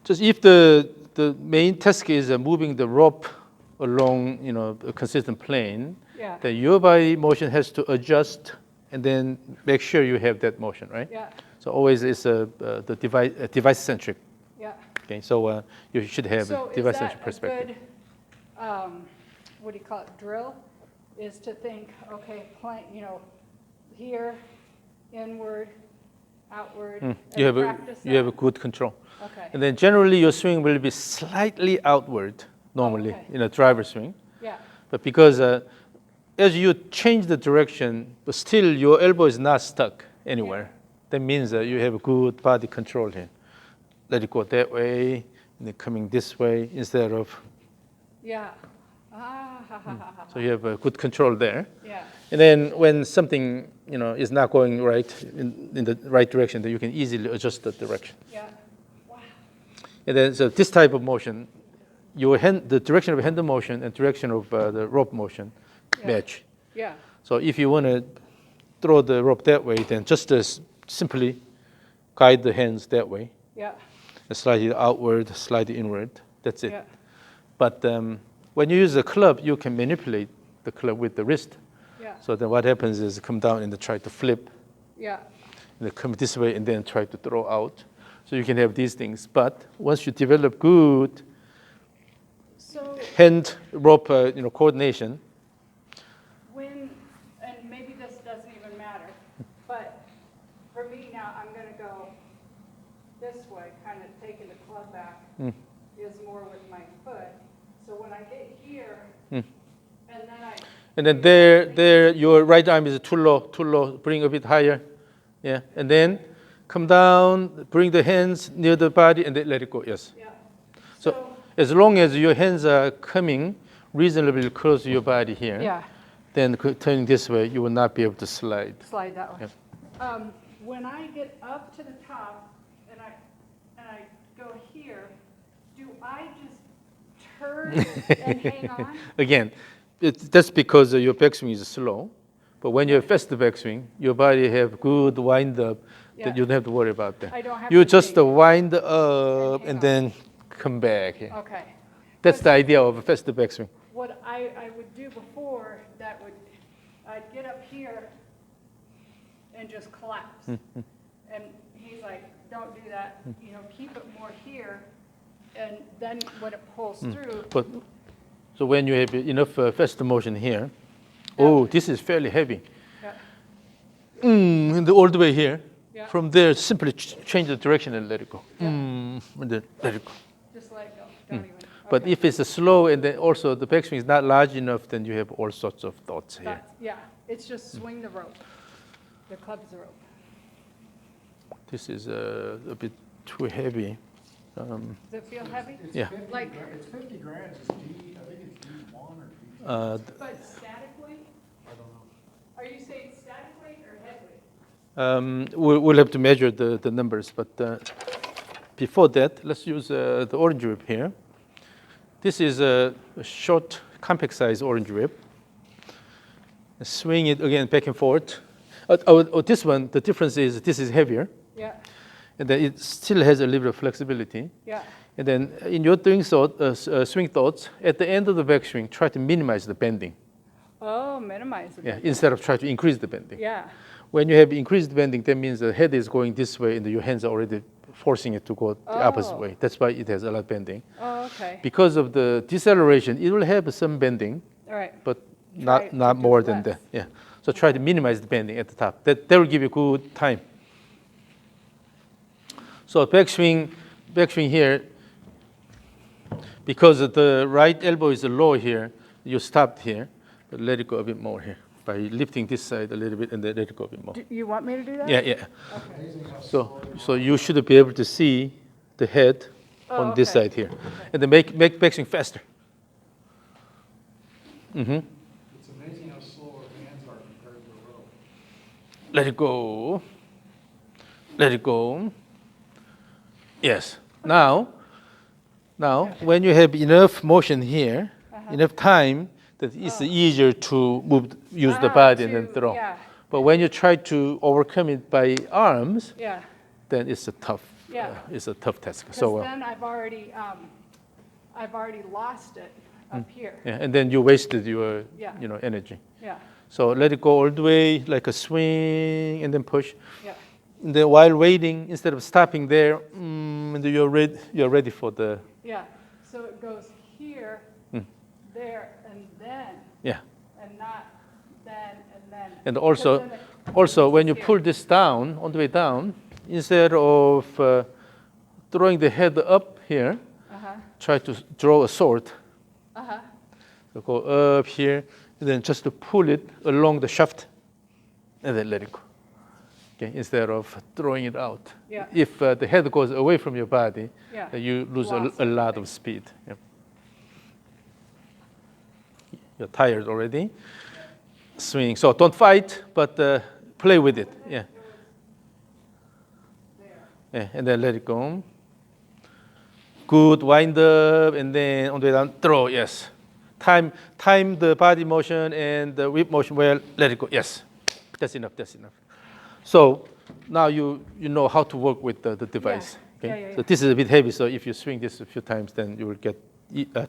just if the main task is moving the rope along, a consistent plane, Yeah. then your body motion has to adjust and then make sure you have that motion, right? Yeah. So always it's the device-centric. Yeah. Okay, so you should have So a is device-centric that a perspective. good, what do you call it, drill? Is to think, okay, here, inward, outward, and You have practice you have a that? good control. Okay. And then generally your swing will be slightly outward normally okay. in a driver swing. Yeah. But because as you change the direction, but still your elbow is not stuck anywhere, that means that you have a good body control here. Let it go that way, and then coming this way instead of, Yeah. Ah, ha, ha, ha, ha. so you have a good control there. Yeah. And then when something is not going right in the right direction, then you can easily adjust the direction. Yeah. Wow. And then so this type of motion, the direction of hand motion and direction of the rope motion Yeah. match. Yeah. So if you want to throw the rope that way, then just simply guide the hands that way, Yeah. and slide it outward, slide it inward. That's it. Yeah. But when you use a club, you can manipulate the club with the wrist. Yeah. So then what happens is come down and try to flip, Yeah. and then come this way and then try to throw out. So you can have these things. But once you develop good So hand rope coordination, and maybe this doesn't even matter, but for me now, I'm going to go this way, kind of taking the club back is more with my foot. So when I get here, and then there your right arm is too low, bring a bit higher. Yeah, and then come down, bring the hands near the body and then let it go, yes. Yeah. So as long as your hands are coming reasonably close to your body here, Yeah. then turning this way, you will not be able to slide. Slide that way. Yep. When I get up to the top and I go here, do I just turn and hang on? Again, that's because your backswing is slow. But when you have fast backswing, your body have good wind up Yeah. that you don't have to worry about that. I don't have You to just think. wind up hang and on. then come back here. Okay. That's the idea of a fast backswing. What I would do before, I'd get up here and just collapse. And he's like, don't do that, keep it more here. And then when it pulls through, But so when you have enough fast motion here, Yeah. oh, this is fairly heavy. yeah, And all the way here. Yeah. From there, simply change the direction and let it go. Yeah. And then let it go. just let it go, don't even. But okay. if it's a slow and then also the backswing is not large enough, then you have all sorts of thoughts here. Yeah, it's just swing the rope. The club's the rope. This is a bit too heavy. Does it feel heavy? It's Yeah. 50 Like- it's 50 grams, it's D, I think it's D1 or D2. But static weight? I don't know. Are you saying static weight or head weight? We'll have to measure the numbers, but before that, let's use the orange rib here. This is a short, compact size orange rib. Swing it again back and forth. This one, the difference is this is heavier, Yeah, and then it still has a little bit of flexibility. yeah, And then in your swing thoughts, at the end of the backswing, try to minimize the bending. oh, minimize it. Yeah, instead of try to increase the bending. Yeah, When you have increased bending, that means the head is going this way and your hands are already forcing it to go the opposite Oh. way. That's why it has a lot of bending. oh, okay, Because of the deceleration, it will have some bending, all right, but Try to not do more than less. that. Yeah. So try to minimize the bending at the top. That will give you good time. So backswing here, because the right elbow is low here, you stopped here, but let it go a bit more here by lifting this side a little bit and then let it go a bit more. Do you want me to do that? Yeah, yeah. Amazing how So, slow so you should be able to see the head Oh, on this okay. side here, and then make backswing faster. It's amazing how slow our hands are compared to the rope. Let it go. Let it go. Yes. Now, when you have enough motion here, enough time, that it's easier to use the body and then throw. Yeah, But when you try to overcome it by arms, yeah, then it's a tough. Yeah. It's a tough task. because So. then I've already lost it up here. Yeah, and then you wasted your Yeah. energy. Yeah, So let it go all the way like a swing and then push. Yeah. And then while waiting, instead of stopping there, and you're ready for the, Yeah. So it goes here, there, and then, yeah. and not then and then. And Because also, then it also when you here. pull this down, on the way down, instead of throwing the head up here, try to draw a sword. So go up here, and then just to pull it along the shaft, and then let it go. Okay, instead of throwing it out. Yeah. If the head goes away from your body, Yeah. then you lose Lost a lot everything. of speed. Yeah. You're tired already. Swing. So don't fight, but play with it. Yeah. Yeah. And then let it go. Good. Wind up, and then on the way down, throw. Yes. Time the body motion and the whip motion well. Let it go. Yes. That's enough. That's enough. So now you know how to work with the device. Yeah. Okay. Yeah. So this is a bit heavy. So if you swing this a few times, then you will get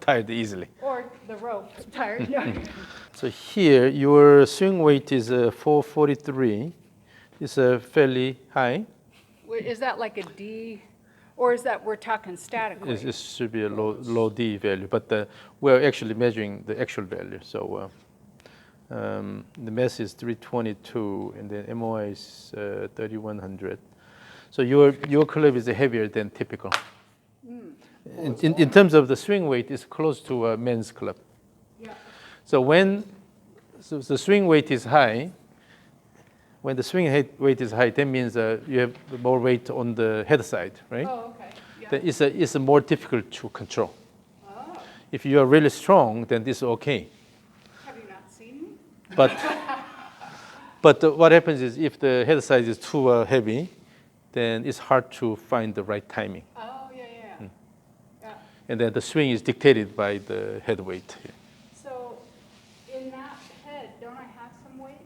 tired easily. Or the rope, tired. No. So here your swing weight is 443. It's fairly high. Is that like a D, or is that we're talking static weight? This should be a low D value, but we're actually measuring the actual value. So the mass is 322, and then MOI is 3100. So your club is heavier than typical. In terms of the swing weight, it's close to a men's club. Yeah. So when the swing weight is high, when the swing weight is high, that means you have more weight on the head side, right? Oh, okay. Yeah. Then it's more difficult to control. Oh, If you are really strong, then this is okay. have you not seen me? But what happens is if the head size is too heavy, then it's hard to find the right timing. Oh, yeah. Yeah. And then the swing is dictated by the head weight. So in that head, don't I have some weights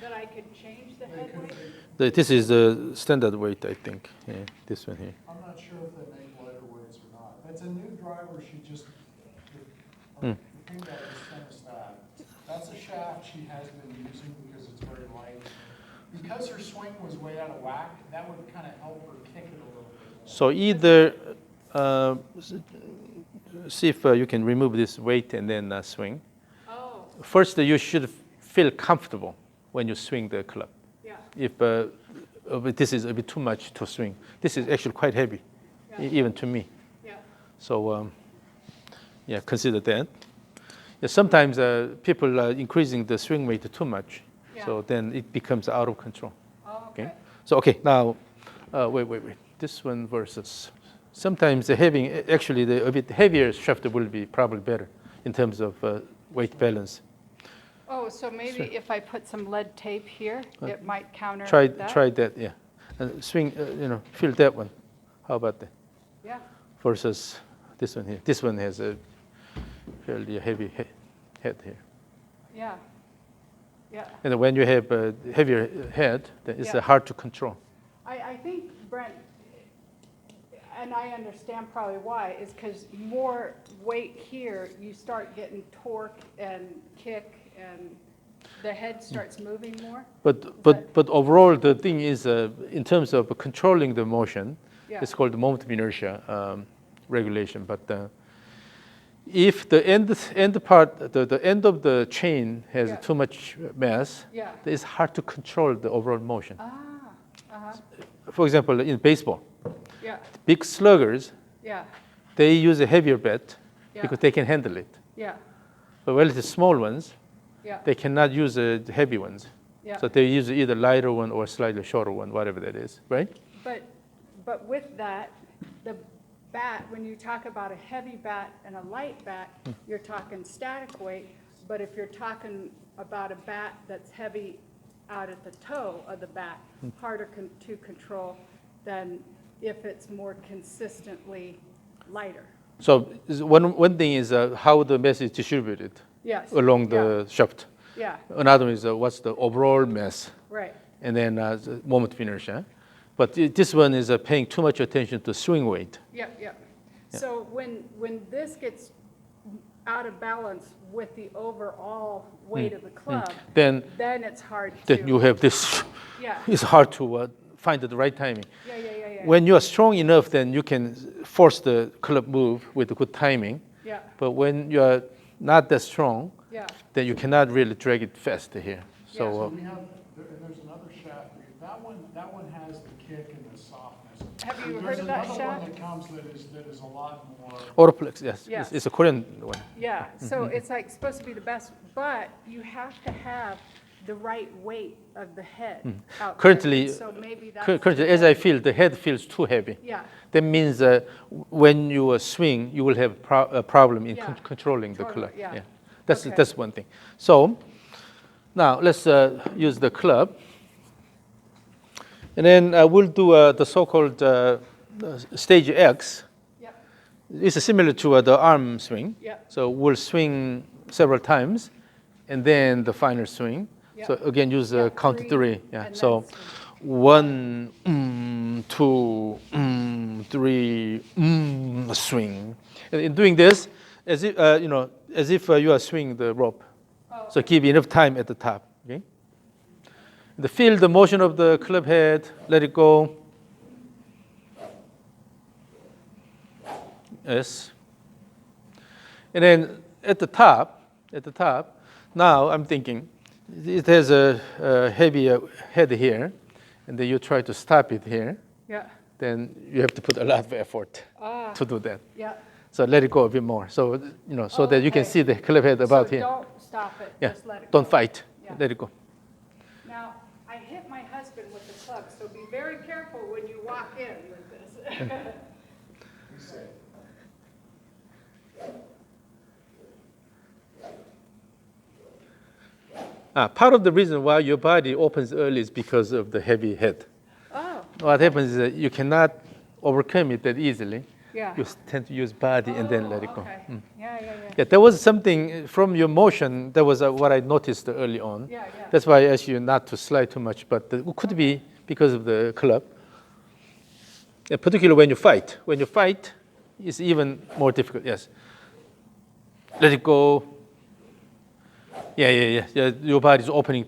that I could change the head weight? This is the standard weight, I think. Yeah, this one here. I'm not sure if they make lighter weights or not. If it's a new driver, she just, the thing that was sent us that's a shaft she has been using because it's very light. Because her swing was way out of whack, that would kind of help her kick it a little bit more. So either see if you can remove this weight and then swing. Oh, First, you should feel comfortable when you swing the club. yeah. If this is a bit too much to swing, this is actually quite heavy, Yeah. even to me. Yeah. So yeah, consider that. Yeah, sometimes people are increasing the swing weight too much, Yeah. so then it becomes out of control. Oh, okay. So okay, now wait. This one versus. Sometimes having actually a bit heavier shaft will be probably better in terms of weight balance. Oh, so maybe if I put some lead tape here, it might counter Try that? that, yeah. And swing, feel that one. How about that? Yeah. Versus this one here. This one has a fairly heavy head here. Yeah. Yeah. And when you have a heavier head, then it's Yeah. hard to control. I think, Brent, and I understand probably why, is because more weight here, you start getting torque and kick, and the head starts moving more. But overall, the thing is, in terms of controlling the motion, Yeah. it's called the moment of inertia regulation. But if the end part, the end of the chain has Yeah. too much mass, Yeah. it's hard to control the overall motion. Uh-huh. For example, in baseball, Yeah. big sluggers, Yeah. they use a heavier bat Yeah. because they can handle it. Yeah. But relatively small ones, Yeah. they cannot use the heavy ones. Yeah. So they use either lighter one or slightly shorter one, whatever that is, right? But with that, the bat, when you talk about a heavy bat and a light bat, you're talking static weight. But if you're talking about a bat that's heavy out at the toe of the bat, harder to control than if it's more consistently lighter. So one thing is how the mass is distributed Yes. along the shaft. Yeah, Another is what's the overall mass, right. and then the moment of inertia. But this one is paying too much attention to swing weight. Yeah. So when this gets out of balance with the overall weight of the club, Then it's hard to. then you have this. Yeah. It's hard to find the right timing. Yeah. When you are strong enough, then you can force the club move with a good timing. Yeah. But when you are not that strong, Yeah. then you cannot really drag it fast here. So So we have, there's another shaft. That one has the kick and the softness. Have you heard of that There's another shaft? one that comes that is a lot more. Autoplex, yes, Yes. it's a Korean one. Yeah, so it's like supposed to be the best, but you have to have the right weight of the head out there. Currently, And so maybe that's. Currently, as I feel, the head feels too heavy. Yeah, That means when you swing, you will have a problem in Yeah. controlling the Control club. it, yeah. That's Okay. that's one thing. So now let's use the club, and then we'll do the so-called stage X. yep, It's similar to the arm swing. yep, So we'll swing several times, and then the final swing. Yep. So again, use Yeah, count three, three. Yeah. and So then 1, 2, 3, swing. And in doing this, as if as if you are swinging the rope. Oh, So give enough time at the top. Okay. Feel the motion of the club head. Let it go. Yes. And then at the top, now I'm thinking, it has a heavy head here, and then you try to stop it here. yeah, Then you have to put a lot of effort ah, to do that. yeah. So let it go a bit more, so so that you can Okay. see the club head about So here. don't stop it, Yeah. just let it go. Don't fight. Yeah. Let it go. Now, I hit my husband with the club, so be very careful when you walk in with this. Part of the reason why your body opens early is because of the heavy head. Oh, What happens is that you cannot overcome it that easily. yeah. You tend to use body and then let it go. Okay. Yeah. Yeah, there was something from your motion. That was what I noticed early on. Yeah. That's why I asked you not to slide too much, but it could be because of the club. And particularly when you fight. When you fight, it's even more difficult. Yes. Let it go. Yeah. Your body's opening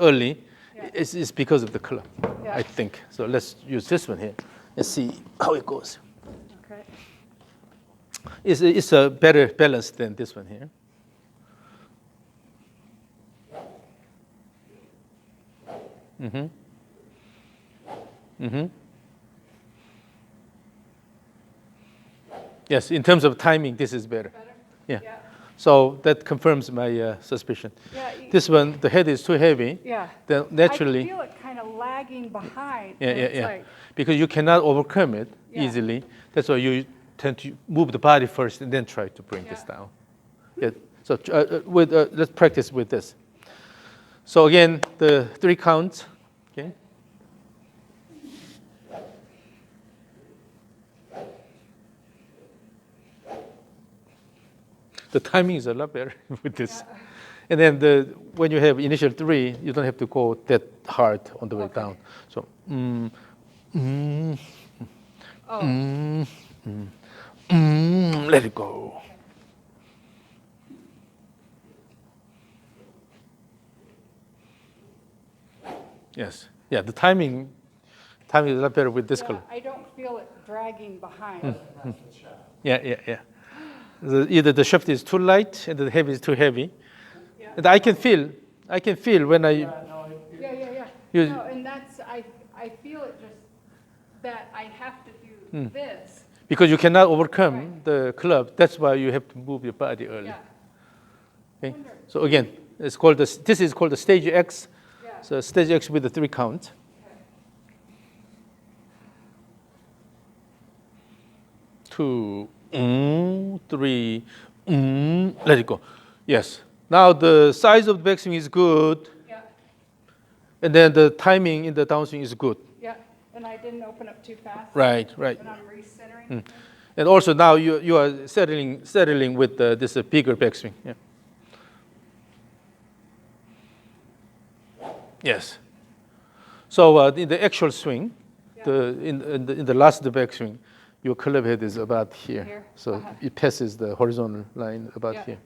early. Yeah. It's because of the club, Yeah. I think. So let's use this one here and see how it goes. Okay. It's a better balance than this one here. Yes, in terms of timing, this is better. Better? Yeah. Yeah. So that confirms my suspicion. Yeah. This one, the head is too heavy. Yeah. Then I naturally, feel it kind of lagging behind. yeah. It's like, Because you cannot overcome it Yeah. easily. That's why you tend to move the body first and then try to bring this Yeah. down. Yeah. So let's practice with this. So again, the 3 counts. Okay. The timing is a lot better with this. Yeah. And then when you have initial 3, you don't have to go that hard on the way Okay. down. So oh, let it go. Yes. Yeah, the timing is a lot better with this yeah, color. I don't feel it dragging behind. That's the shaft. Yeah. Either the shaft is too light and the heavy is too heavy. Yeah. And I can feel when I Yeah, no, Yeah. You- No, and that's, I feel it just, that I have to do this. because you cannot overcome Right. the club. That's why you have to move your body early. Yeah. Okay. Wonder- So again, this is called the stage X. Yeah. So stage X with the 3 count. Okay. 2, 3, let it go. Yes. Now the size of the backswing is good, Yeah. and then the timing in the downswing is good. Yeah. And I didn't open up too fast. Right. When I'm recentering. And also now you are settling with this bigger backswing. Yeah. Yes. So in the actual swing, Yeah. in the last backswing, your club head is about here. Here? So it passes the horizontal line about Yeah. here.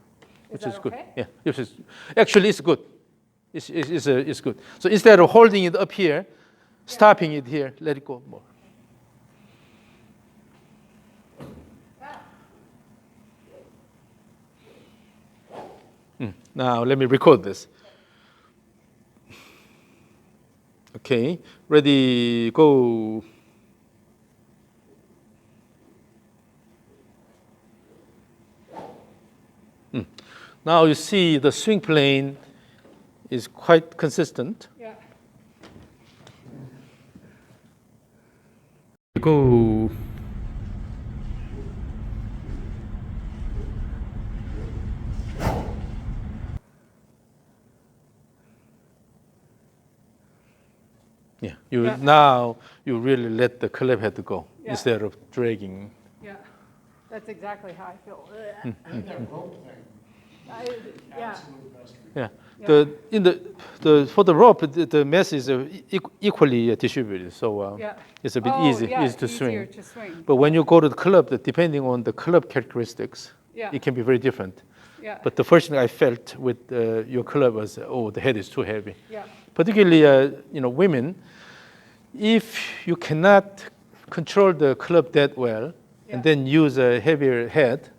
which that is good. okay? Yeah, which is actually it's good. It's good. So instead of holding it up here, stopping it here, let it go more. Now let me record this. Okay, ready, go. Now you see the swing plane is quite consistent. Yeah. Go. Yeah, now you really let the club head go instead of dragging. Yeah. That's exactly how I feel. And that rope thing, Yeah. absolute best. Yeah. Yeah. For the rope, the mass is equally distributed, so Yeah. it's a bit Oh, easy yeah, to swing. easier to swing. But when you go to the club, depending on the club characteristics, Yeah. it can be very different. Yeah. But the first thing I felt with your club was, oh, the head is too heavy. Yeah. Particularly, women, if you cannot control the club that well, and then use a heavier head,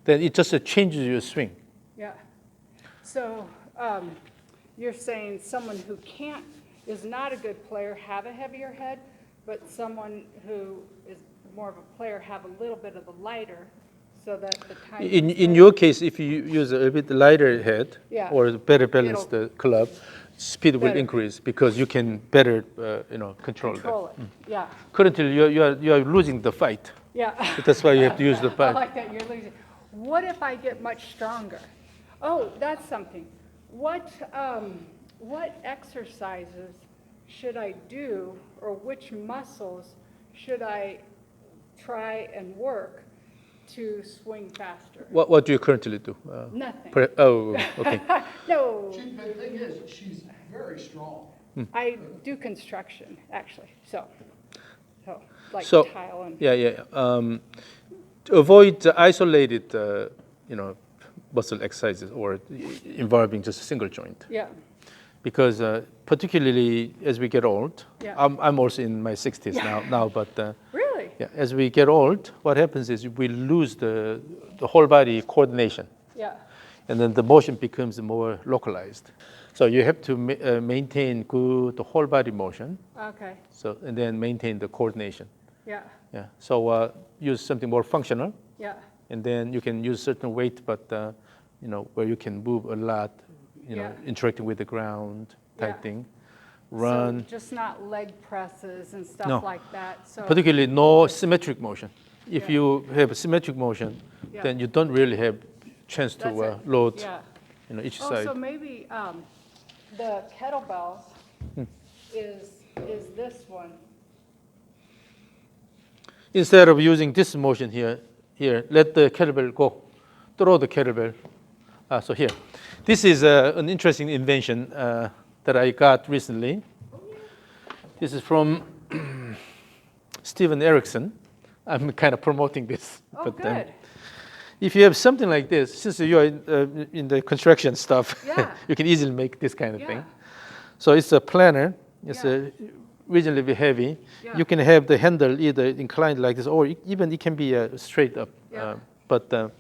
then it just changes your swing. Yeah. So you're saying someone who is not a good player have a heavier head, but someone who is more of a player have a little bit of a lighter, so that the time. In your case, if you use a bit lighter head or better balance the club, speed will increase because you can better control that. It. Yeah. Currently, you are losing the fight. Yeah. That's why you have to use the I fight. like that, you're losing. What if I get much stronger? Oh, that's something. What exercises should I do, or which muscles should I try and work to swing faster? What do you currently do? Nothing. Okay. No. The thing is, she's very strong. I do construction, actually, so like So, tile and. To avoid the isolated, muscle exercises or involving just a single joint. Yeah. Because particularly as we get old, Yeah. I'm also in my 60s now, but Really? yeah, as we get old, what happens is we lose the whole body coordination, Yeah. and then the motion becomes more localized. So you have to maintain good whole body motion. Okay. So and then maintain the coordination. Yeah. Yeah. So use something more functional. Yeah. And then you can use certain weight, but where you can move a lot, interacting with the ground type thing. Run. So just not leg presses and stuff No. like that. So Particularly no symmetric motion. If you have a symmetric motion, then you don't really have chance to That's it. load, Yeah. each Oh, side. so maybe the kettlebells is this one. Instead of using this motion here, let the kettlebell go. Throw the kettlebell. So here. This is an interesting invention that I got recently. This is from Steven Erickson. I'm kind of promoting this. Oh, good. If you have something like this, since you are in the construction stuff, you can easily make this kind of thing. So it's a planer. It's reasonably heavy. You can have the handle either inclined like this, or even it can be straight up. But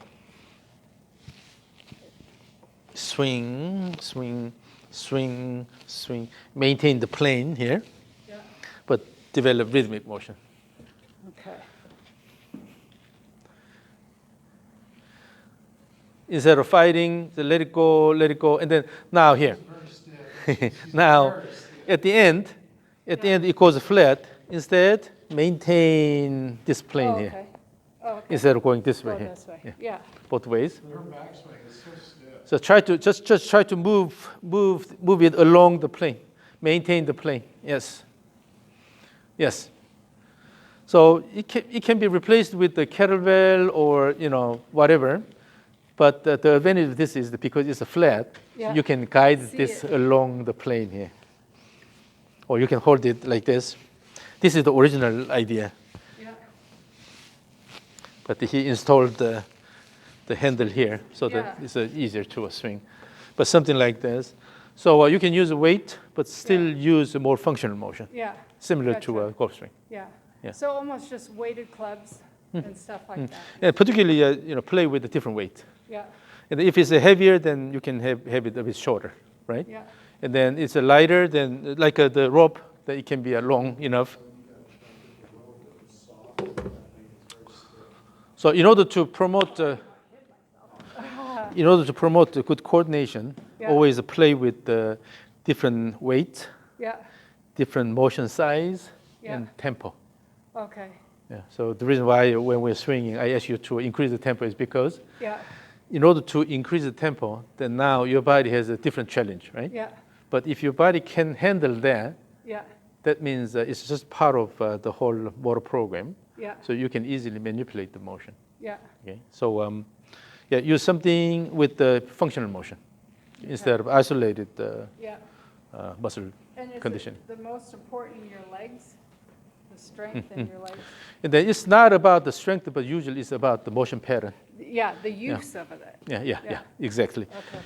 swing, swing, swing, swing. Maintain the plane here, but develop rhythmic motion. Okay. Instead of fighting, so let it go, and then now here. Now, at the end, it goes flat. Instead, maintain this plane here. Oh, okay. Instead of going this way Go here. this way. Yeah. Both ways. Her backswing is so stiff. So try to just try to move it along the plane. Maintain the plane. Yes. Yes. So it can be replaced with the kettlebell or whatever. But the advantage of this is that because it's a flat, you can guide this along the plane here. Or you can hold it like this. This is the original idea. Yeah. But he installed the handle here, so Yeah. that it's easier to swing. But something like this. So you can use weight, but still use a more functional motion, Yeah. similar Gotcha. to a golf swing. Yeah. Yeah. So almost just weighted clubs and stuff like that. And particularly, play with a different weight. Yeah. And if it's heavier, then you can have it a bit shorter, right? Yeah. And then it's a lighter, then like the rope, that it can be long enough. So in order to promote the good coordination, Yeah. always play with the different weight, Yeah. different motion size, Yeah. and tempo. Okay. Yeah. So the reason why when we're swinging, I ask you to increase the tempo is because Yeah. in order to increase the tempo, then now your body has a different challenge, right? Yeah. But if your body can handle that, Yeah. that means it's just part of the whole motor program. Yeah. So you can easily manipulate the motion. Yeah. Okay. So use something with the functional motion instead of isolated Yeah. muscle And is condition. it the most important in your legs? The strength in your legs? And then it's not about the strength, but usually it's about the motion pattern. Yeah, the use of it. Yeah, exactly. Okay.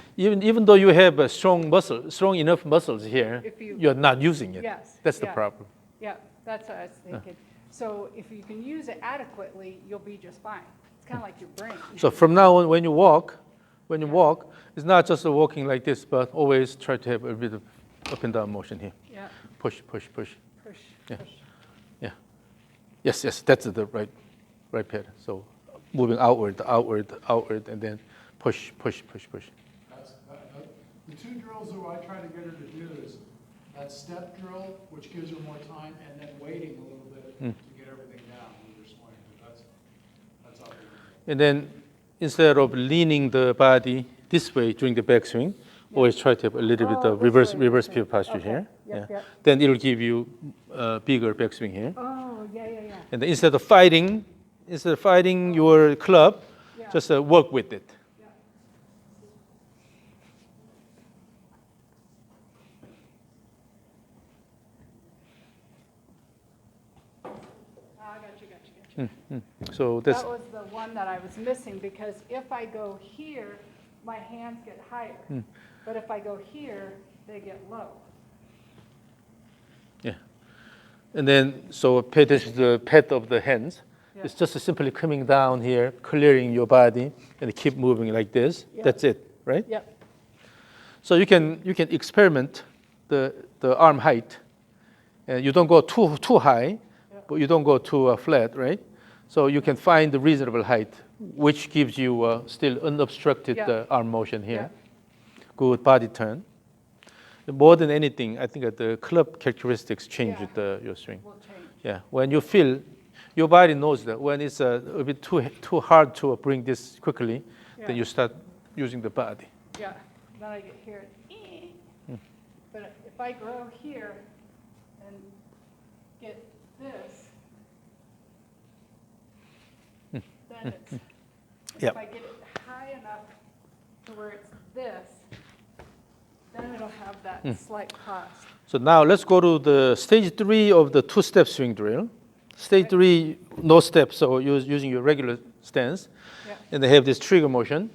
Even though you have a strong enough muscles here, If you- you're not using it. Yes, That's the yeah. problem. Yeah, that's what I was thinking. So if you can use it adequately, you'll be just fine. It's kind of like your brain. So from now on, when you walk, it's not just walking like this, but always try to have a bit of up and down motion here. Yeah, Push. push, Yeah. push. Yeah. Yes, that's the right pattern. So moving outward, and then push. The two drills that I try to get her to do is that step drill, which gives her more time, and then waiting a little bit to get everything down with her swing. But that's all. And then instead of leaning the body this way during the backswing, always try to have a little bit Oh, of this way, reverse okay. pivot posture Okay. here. Yep. Then it'll give you bigger backswing here. Oh, yeah. And then instead of fighting your club, Yeah. just work with it. Yeah. I got you. So that's That was the one that I was missing, because if I go here, my hands get higher. But if I go here, they get low. yeah. And then so pay attention to the path of the hands. Yeah. It's just simply coming down here, clearing your body, and keep moving like this. Yeah. That's it, right? Yep. So you can experiment the arm height. You don't go too high, but you don't go too flat, right? So you can find the reasonable height, which gives you still unobstructed Yeah. arm motion here. Yeah. Good body turn. More than anything, I think that the club characteristics change Yeah. with your swing. Will change. Yeah, when you feel, your body knows that when it's a bit too hard to bring this quickly, Yeah. then you start using the body. Yeah. Then I get here. But if I grow here and get this, then it's, Yep. if I get it high enough to where it's this, then it'll have that slight cost. So now let's go to the stage 3 of the two-step swing drill. Stage 3, no steps, so using your regular stance. Yeah. And they have this trigger motion.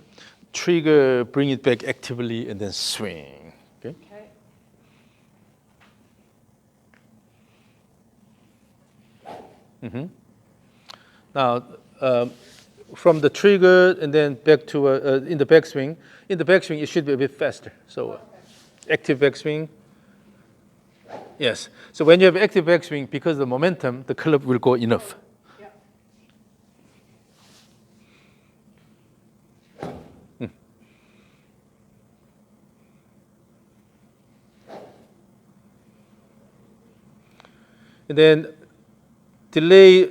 Trigger, bring it back actively, and then swing. Okay. Okay. Now, from the trigger and then back to in the backswing. In the backswing, it should be a bit faster. So, active backswing. Yes. So when you have active backswing, because of the momentum, the club will go enough. Yeah. And then delay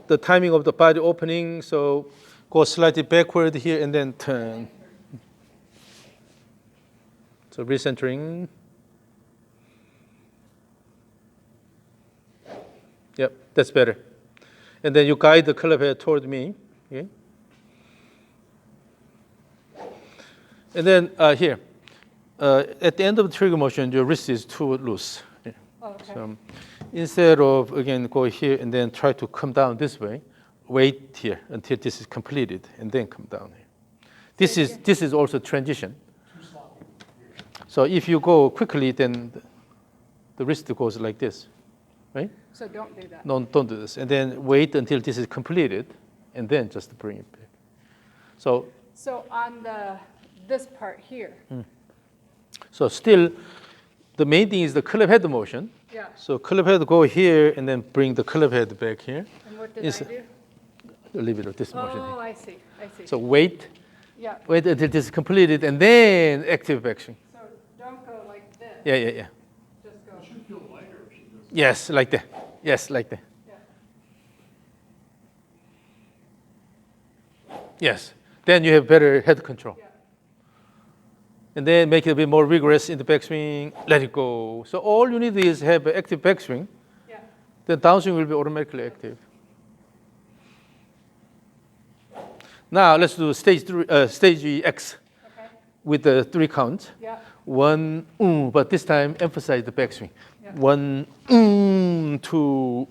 the timing of the body opening. So go slightly backward here and then turn. So recentering. Yep, that's better. And then you guide the club head toward me. Okay. And then here, at the end of the trigger motion, your wrist is too loose. Yeah. Okay. So instead of, again, go here and then try to come down this way, wait here until this is completed and then come down here. This is also transition. Too sloppy. So if you go quickly, then the wrist goes like this, right? So don't do that. No, don't do this. And then wait until this is completed, and then just bring it back. So on this part here. So still, the main thing is the club head motion. Yeah. So club head go here, and then bring the club head back here. And what did Is- I do? A little bit of this motion. Oh, here. I see. So wait Yeah. until this is completed, and then active backswing. So don't go like this. Yeah. Just go. It should feel lighter if she does. Yes, like that. Yes, like that. Yeah. Yes. Then you have better head control. Yeah. And then make it a bit more rigorous in the backswing. Let it go. So all you need is have an active backswing. Yeah. The downswing will be automatically active. Now let's do stage X Okay. with the 3 counts. Yeah. 1, but this time emphasize the backswing. Yeah. 1, 2,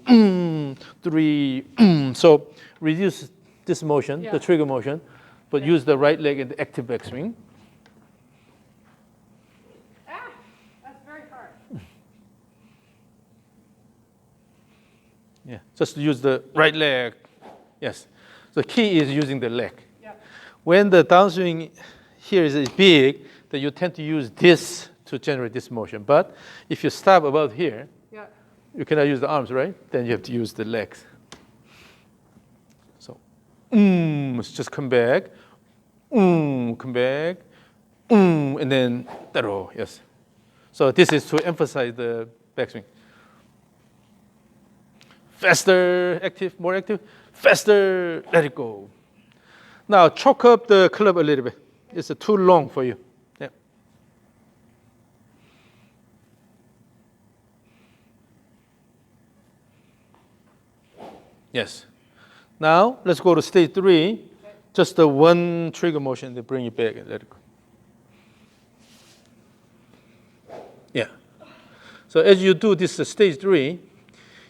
3. So reduce this motion, Yeah. the trigger motion, but use the right leg in the active backswing. Ah, that's very hard. Yeah, just use the right leg. Yes. The key is using the leg. Yeah. When the downswing here is big, then you tend to use this to generate this motion. But if you stop about here, Yeah. you cannot use the arms, right? Then you have to use the legs. So, just come back, come back, and then throw. Yes. So this is to emphasize the backswing. Faster, active, more active. Faster, let it go. Now choke up the club a little bit. It's too long for you. Yeah. Yes. Now let's go to stage 3. Just the one trigger motion to bring it back and let it go. Yeah. So as you do this stage 3,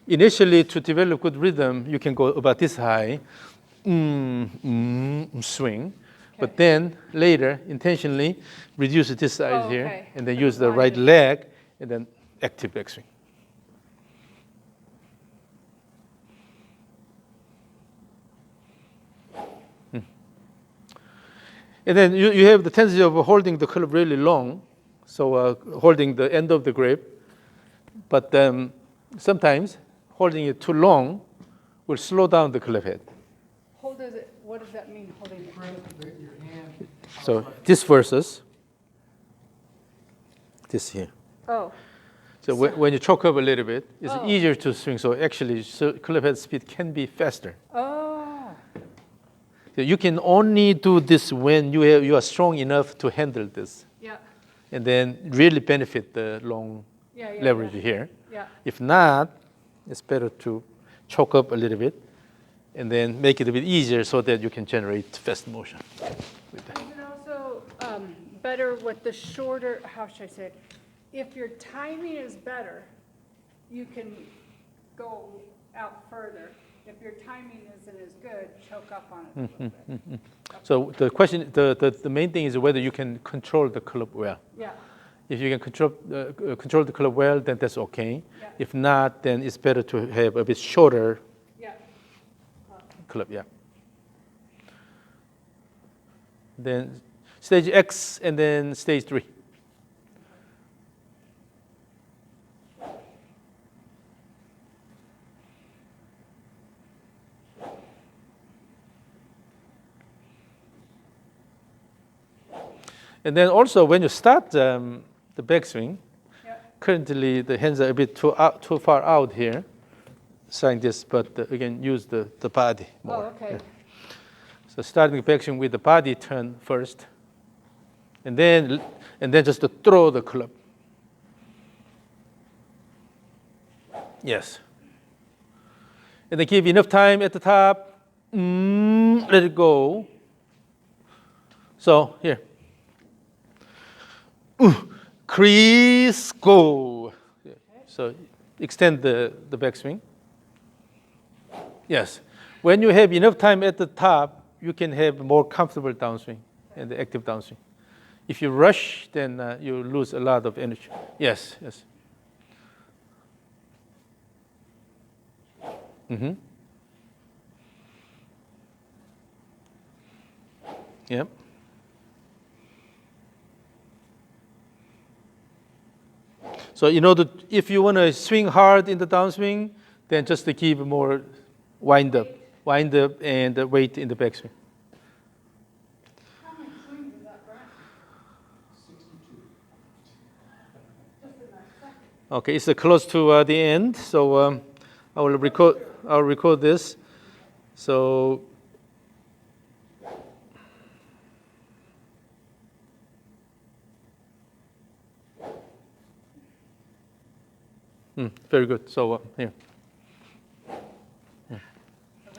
initially to develop good rhythm, you can go about this high, swing. But then later, intentionally, reduce this size here, okay. and then use the right leg, and then active backswing. And then you have the tendency of holding the club really long, so holding the end of the grip. But sometimes holding it too long will slow down the club head. What does that mean, holding it? Grip your hand. So this versus this here. Oh, So when you choke up a little bit, it's Oh. easier to swing. So actually, club head speed can be faster. oh, So you can only do this when you are strong enough to handle this, yeah, and then really benefit the long yeah. leverage here. Yeah, If not, it's better to choke up a little bit, and then make it a bit easier so that you can generate fast motion. With that. you can also better with the shorter, how should I say it? If your timing is better, you can go out further. If your timing isn't as good, choke up on it a little bit. So the question, the main thing is whether you can control the club well. Yeah, If you can control the club well, then that's okay. Yeah. If not, then it's better to have a bit shorter yeah. club. Yeah. Then stage X and then stage 3. And then also when you start the backswing, Yeah. currently the hands are a bit too far out here, like this, but again, use the body more. Oh, okay. Yeah. So starting the backswing with the body turn first, and then just to throw the club. Yes. And then give enough time at the top. Let it go. So here. Kris, go. Yeah. So extend the backswing. Yes. When you have enough time at the top, you can have more comfortable downswing. and the active downswing. If you rush, then you lose a lot of energy. Yes, yes. Mm-hmm. Yep. So if you want to swing hard in the downswing, then just to give more wind up and weight in the backswing. How many swings is that, Brian? 62. Just in that second. Okay, it's close to the end, so I'll record this. So very good. So here. I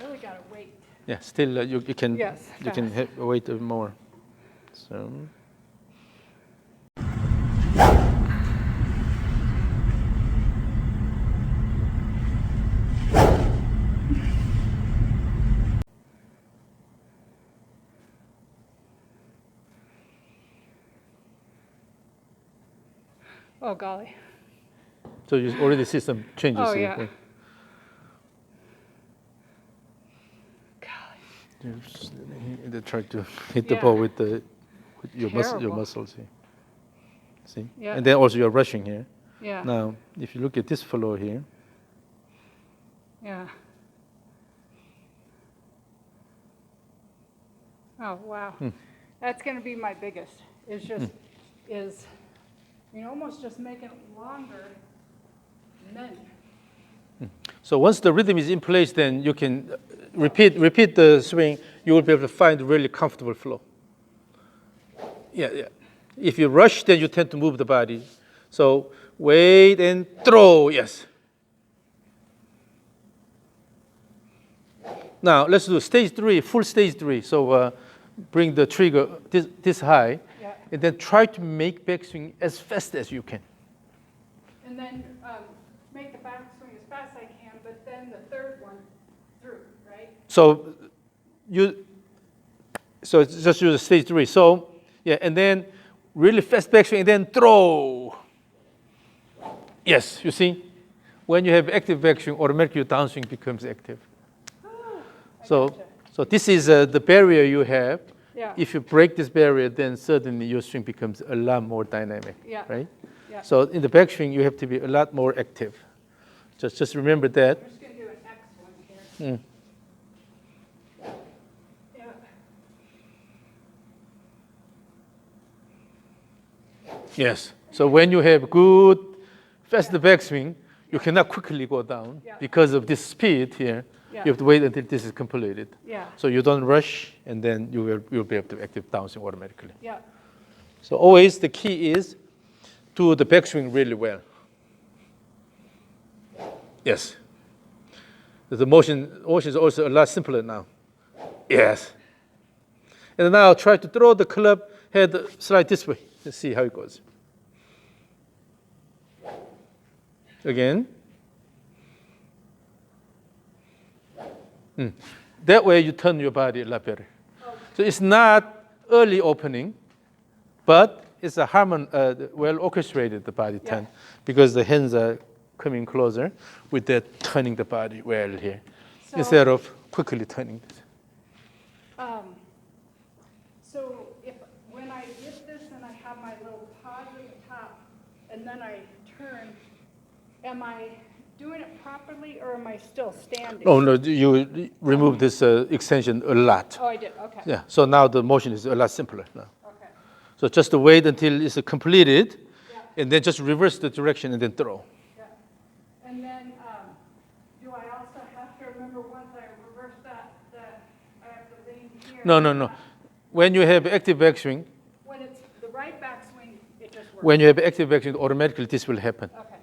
really got to wait. Yeah, still you can Yes, you can wait more. So. Oh, golly. So you already see some changes. Oh, here. yeah. Golly. They try to hit the Yeah. ball with your Terrible. muscles here. See? Yeah. And then also you're rushing here. Yeah. Now, if you look at this flow here, Yeah. Oh, wow. That's going to be my biggest, is almost just making it longer and then. so once the rhythm is in place, then you can repeat the swing. You will be able to find a really comfortable flow. Yeah, yeah. If you rush, then you tend to move the body. So wait and throw, yes. Now let's do stage 3, full stage 3. So bring the trigger this high, Yeah. and then try to make backswing as fast as you can. And then make the backswing as fast as I can, but then the third one through, right? So it's just use stage 3. So yeah, and then really fast backswing, and then throw. Yes, you see, when you have active backswing, automatically your downswing becomes active. So this is the barrier you have. Yeah. If you break this barrier, then suddenly your swing becomes a lot more dynamic, Yeah. right? Yeah. So in the backswing, you have to be a lot more active. Just remember that. I'm just going to do an X one here. Yeah. Yes. So when you have good, fast backswing, you cannot quickly go down Yeah. because of this speed here. Yeah. You have to wait until this is completed. Yeah. So you don't rush, and then you'll be able to active downswing automatically. Yeah. So always the key is do the backswing really well. Yes. The motion is also a lot simpler now. Yes. And now try to throw the club head slide this way. Let's see how it goes. Again. That way you turn your body a lot better. So it's not early opening, but it's a well orchestrated the body turn, because the hands are coming closer with that turning the body well here, So- instead of quickly turning this. So when I get this and I have my little pause at the top, and then I turn, am I doing it properly, or am I still standing? Oh no, you remove this extension a lot. Oh, I did, okay. Yeah, so now the motion is a lot simpler now. Okay. So just to wait until it's completed, Yeah. and then just reverse the direction and then throw. Yeah. And then, do I also have to remember once I reverse that I have to lean here? No. When you have active backswing, When it's the right backswing, it just works. when you have active backswing, automatically this will happen, Okay.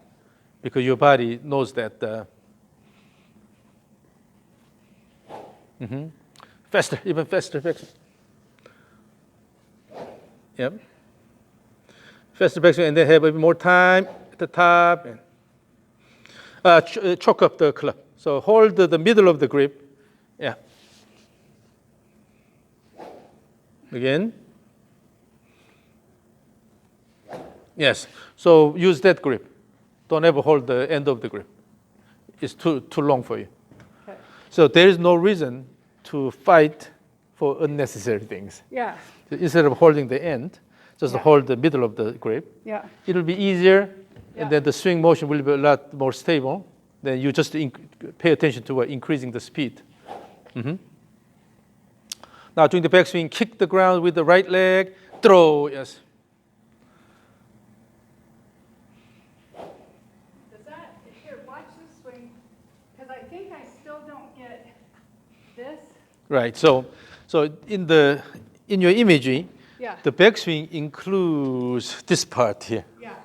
because your body knows that. Faster, even faster backswing. Yep. Faster backswing, and then have a bit more time at the top. And choke up the club. So hold the middle of the grip. Yeah. Again. Yes. So use that grip. Don't ever hold the end of the grip. It's too long for you. Okay. So there is no reason to fight for unnecessary things. Yeah. So instead of holding the end, just Yeah. hold the middle of the grip. Yeah. It'll be easier, Yeah. and then the swing motion will be a lot more stable. Then you just pay attention to increasing the speed. Now during the backswing, kick the ground with the right leg, throw, yes. Does that, here, watch this swing, because I think I still don't get this. Right, so in your imagery, Yeah. the backswing includes this part here, Yeah.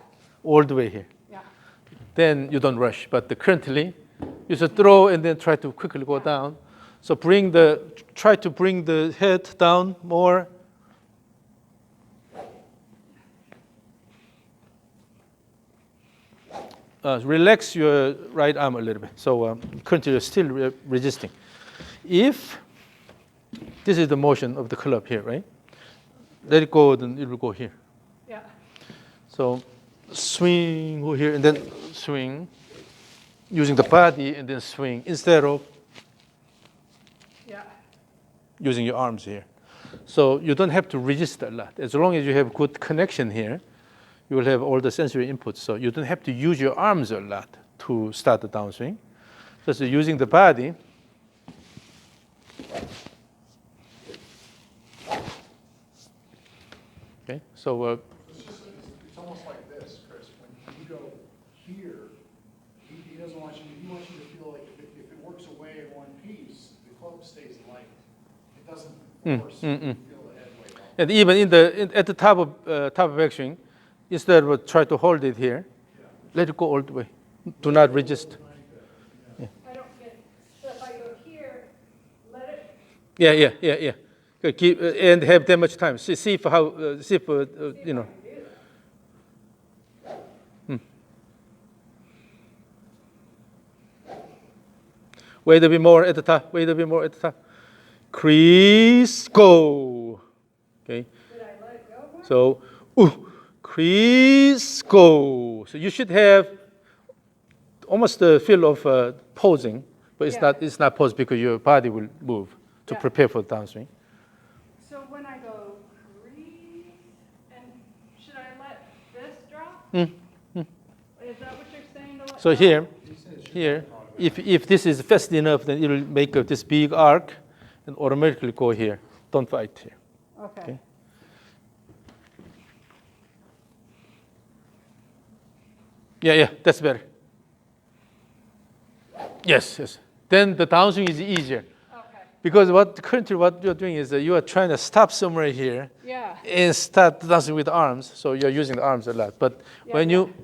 all the way here. Yeah. Then you don't rush, but currently, you just throw and then try to quickly go down. So try to bring the head down more. Relax your right arm a little bit. So currently you're still resisting. If this is the motion of the club here, right? Let it go, then it will go here. Yeah. So swing over here and then swing, using the body and then swing instead of Yeah. using your arms here. So you don't have to resist a lot. As long as you have good connection here, you will have all the sensory inputs. So you don't have to use your arms a lot to start the downswing. Just using the body. Okay, so It's almost like this, Kris. When you go here, he doesn't want you, he wants you to feel like if it works away in one piece, the club stays light. It doesn't force you to feel the head weight off. and even at the top of backswing, instead of try to hold it here, let it go all the way. Do not resist. I don't get, so if I go here, let it, Yeah. Okay, keep, and have that much time. See if you know. Wait a bit more at the top. Wait a bit more at the top. Kris, go. Okay. did I let it go more? So, Kris, go. So you should have almost the feel of posing, but Yeah. it's not posed because your body will move to Yeah. prepare for the downswing. So when I go crease, and should I let this drop? Is that what you're saying to let So drop? here, if this is fast enough, then it will make this big arc and automatically go here. Don't fight here. Okay. Okay. Yeah, that's better. Yes. Then the downswing is easier. Okay. Because currently what you're doing is you are trying to stop somewhere here Yeah. and start dancing with the arms. So you're using the arms a lot. But Yeah, when yeah. you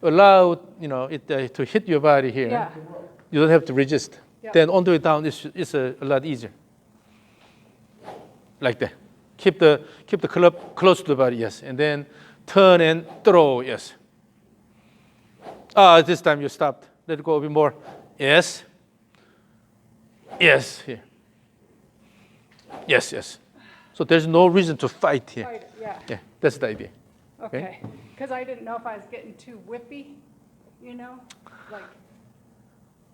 allow it to hit your body here, Yeah. you don't have to resist. Yeah. Then on the way down, it's a lot easier. Like that. Keep the club close to the body, yes. And then turn and throw, yes. This time you stopped. Let it go a bit more. Yes. Yes, here. Yes. So there's no reason to fight here. Fight it, yeah. Yeah, that's the idea. Okay. Because I didn't know if I was getting too whippy, you know? Like,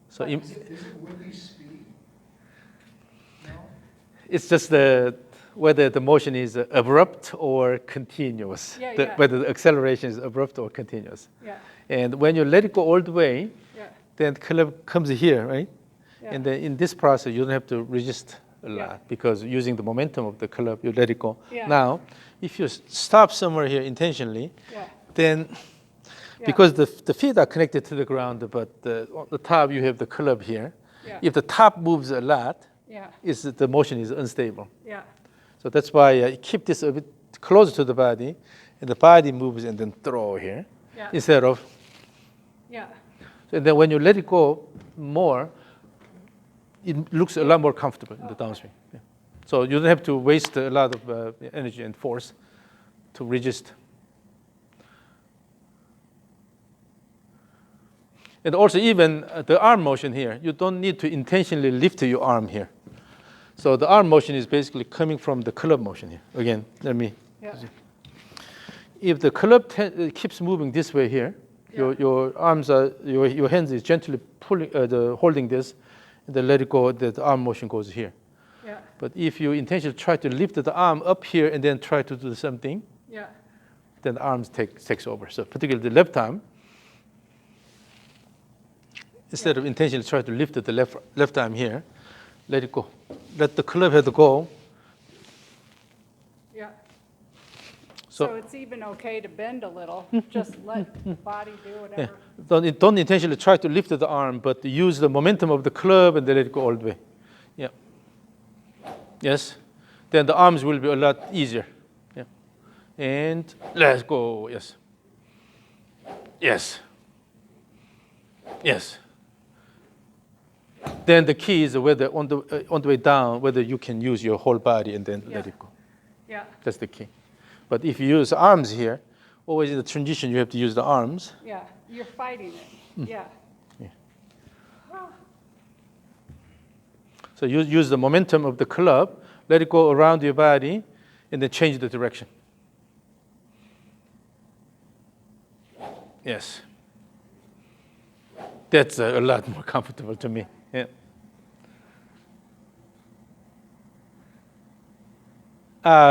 So Is it windy speed? No? it's just whether the motion is abrupt or continuous. Yeah. Whether the acceleration is abrupt or continuous. yeah. And when you let it go all the way, Yeah. then the club comes here, right? Yeah. And then in this process, you don't have to resist a lot Yeah. because using the momentum of the club, you let it go. Yeah. Now, if you stop somewhere here intentionally, Yeah. then Yeah. because the feet are connected to the ground, but on the top you have the club here. Yeah. If the top moves a lot, Yeah. the motion is unstable. Yeah. So that's why you keep this a bit closer to the body, and the body moves and then throw here Yeah. instead of. Yeah. So then when you let it go more, it looks a lot more comfortable in the downswing. Yeah. So you don't have to waste a lot of energy and force to resist. And also even the arm motion here, you don't need to intentionally lift your arm here. So the arm motion is basically coming from the club motion here. Again, let me. Yeah. if the club keeps moving this way here, your arms are, your hands is gently pulling, holding this, and then let it go, the arm motion goes here. Yeah. But if you intentionally try to lift the arm up here and then try to do something, Yeah. then the arms takes over. So particularly the left arm, instead of intentionally try to lift the left arm here, let it go. Let the club head go. Yeah. So- So it's even okay to bend a little, just let the body do Yeah. whatever. Don't intentionally try to lift the arm, but use the momentum of the club and then let it go all the way. Yeah. Yes. Then the arms will be a lot easier. Yeah. And let's go. Yes. Yes. Yes. Then the key is whether on the way down, whether you can use your whole body and then let Yeah. it go. Yeah. That's the key. But if you use arms here, always in the transition you have to use the arms. Yeah. You're fighting it. Yeah. So use the momentum of the club, let it go around your body, and then change the direction. Yes. That's a lot more comfortable to me. Yeah.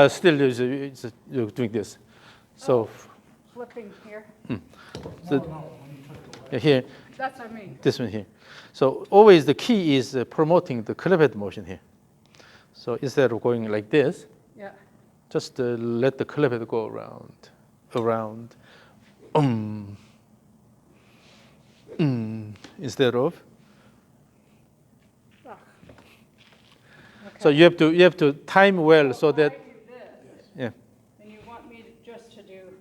Still, you're doing this. So, Flipping here. so No, when you took it away. here, That's what I mean. this one here. So always the key is promoting the club head motion here. So instead of going like this, Yeah. just let the club head go around, instead of. Oh. So you have to time well so that, I do this, yeah, and you want me to just do.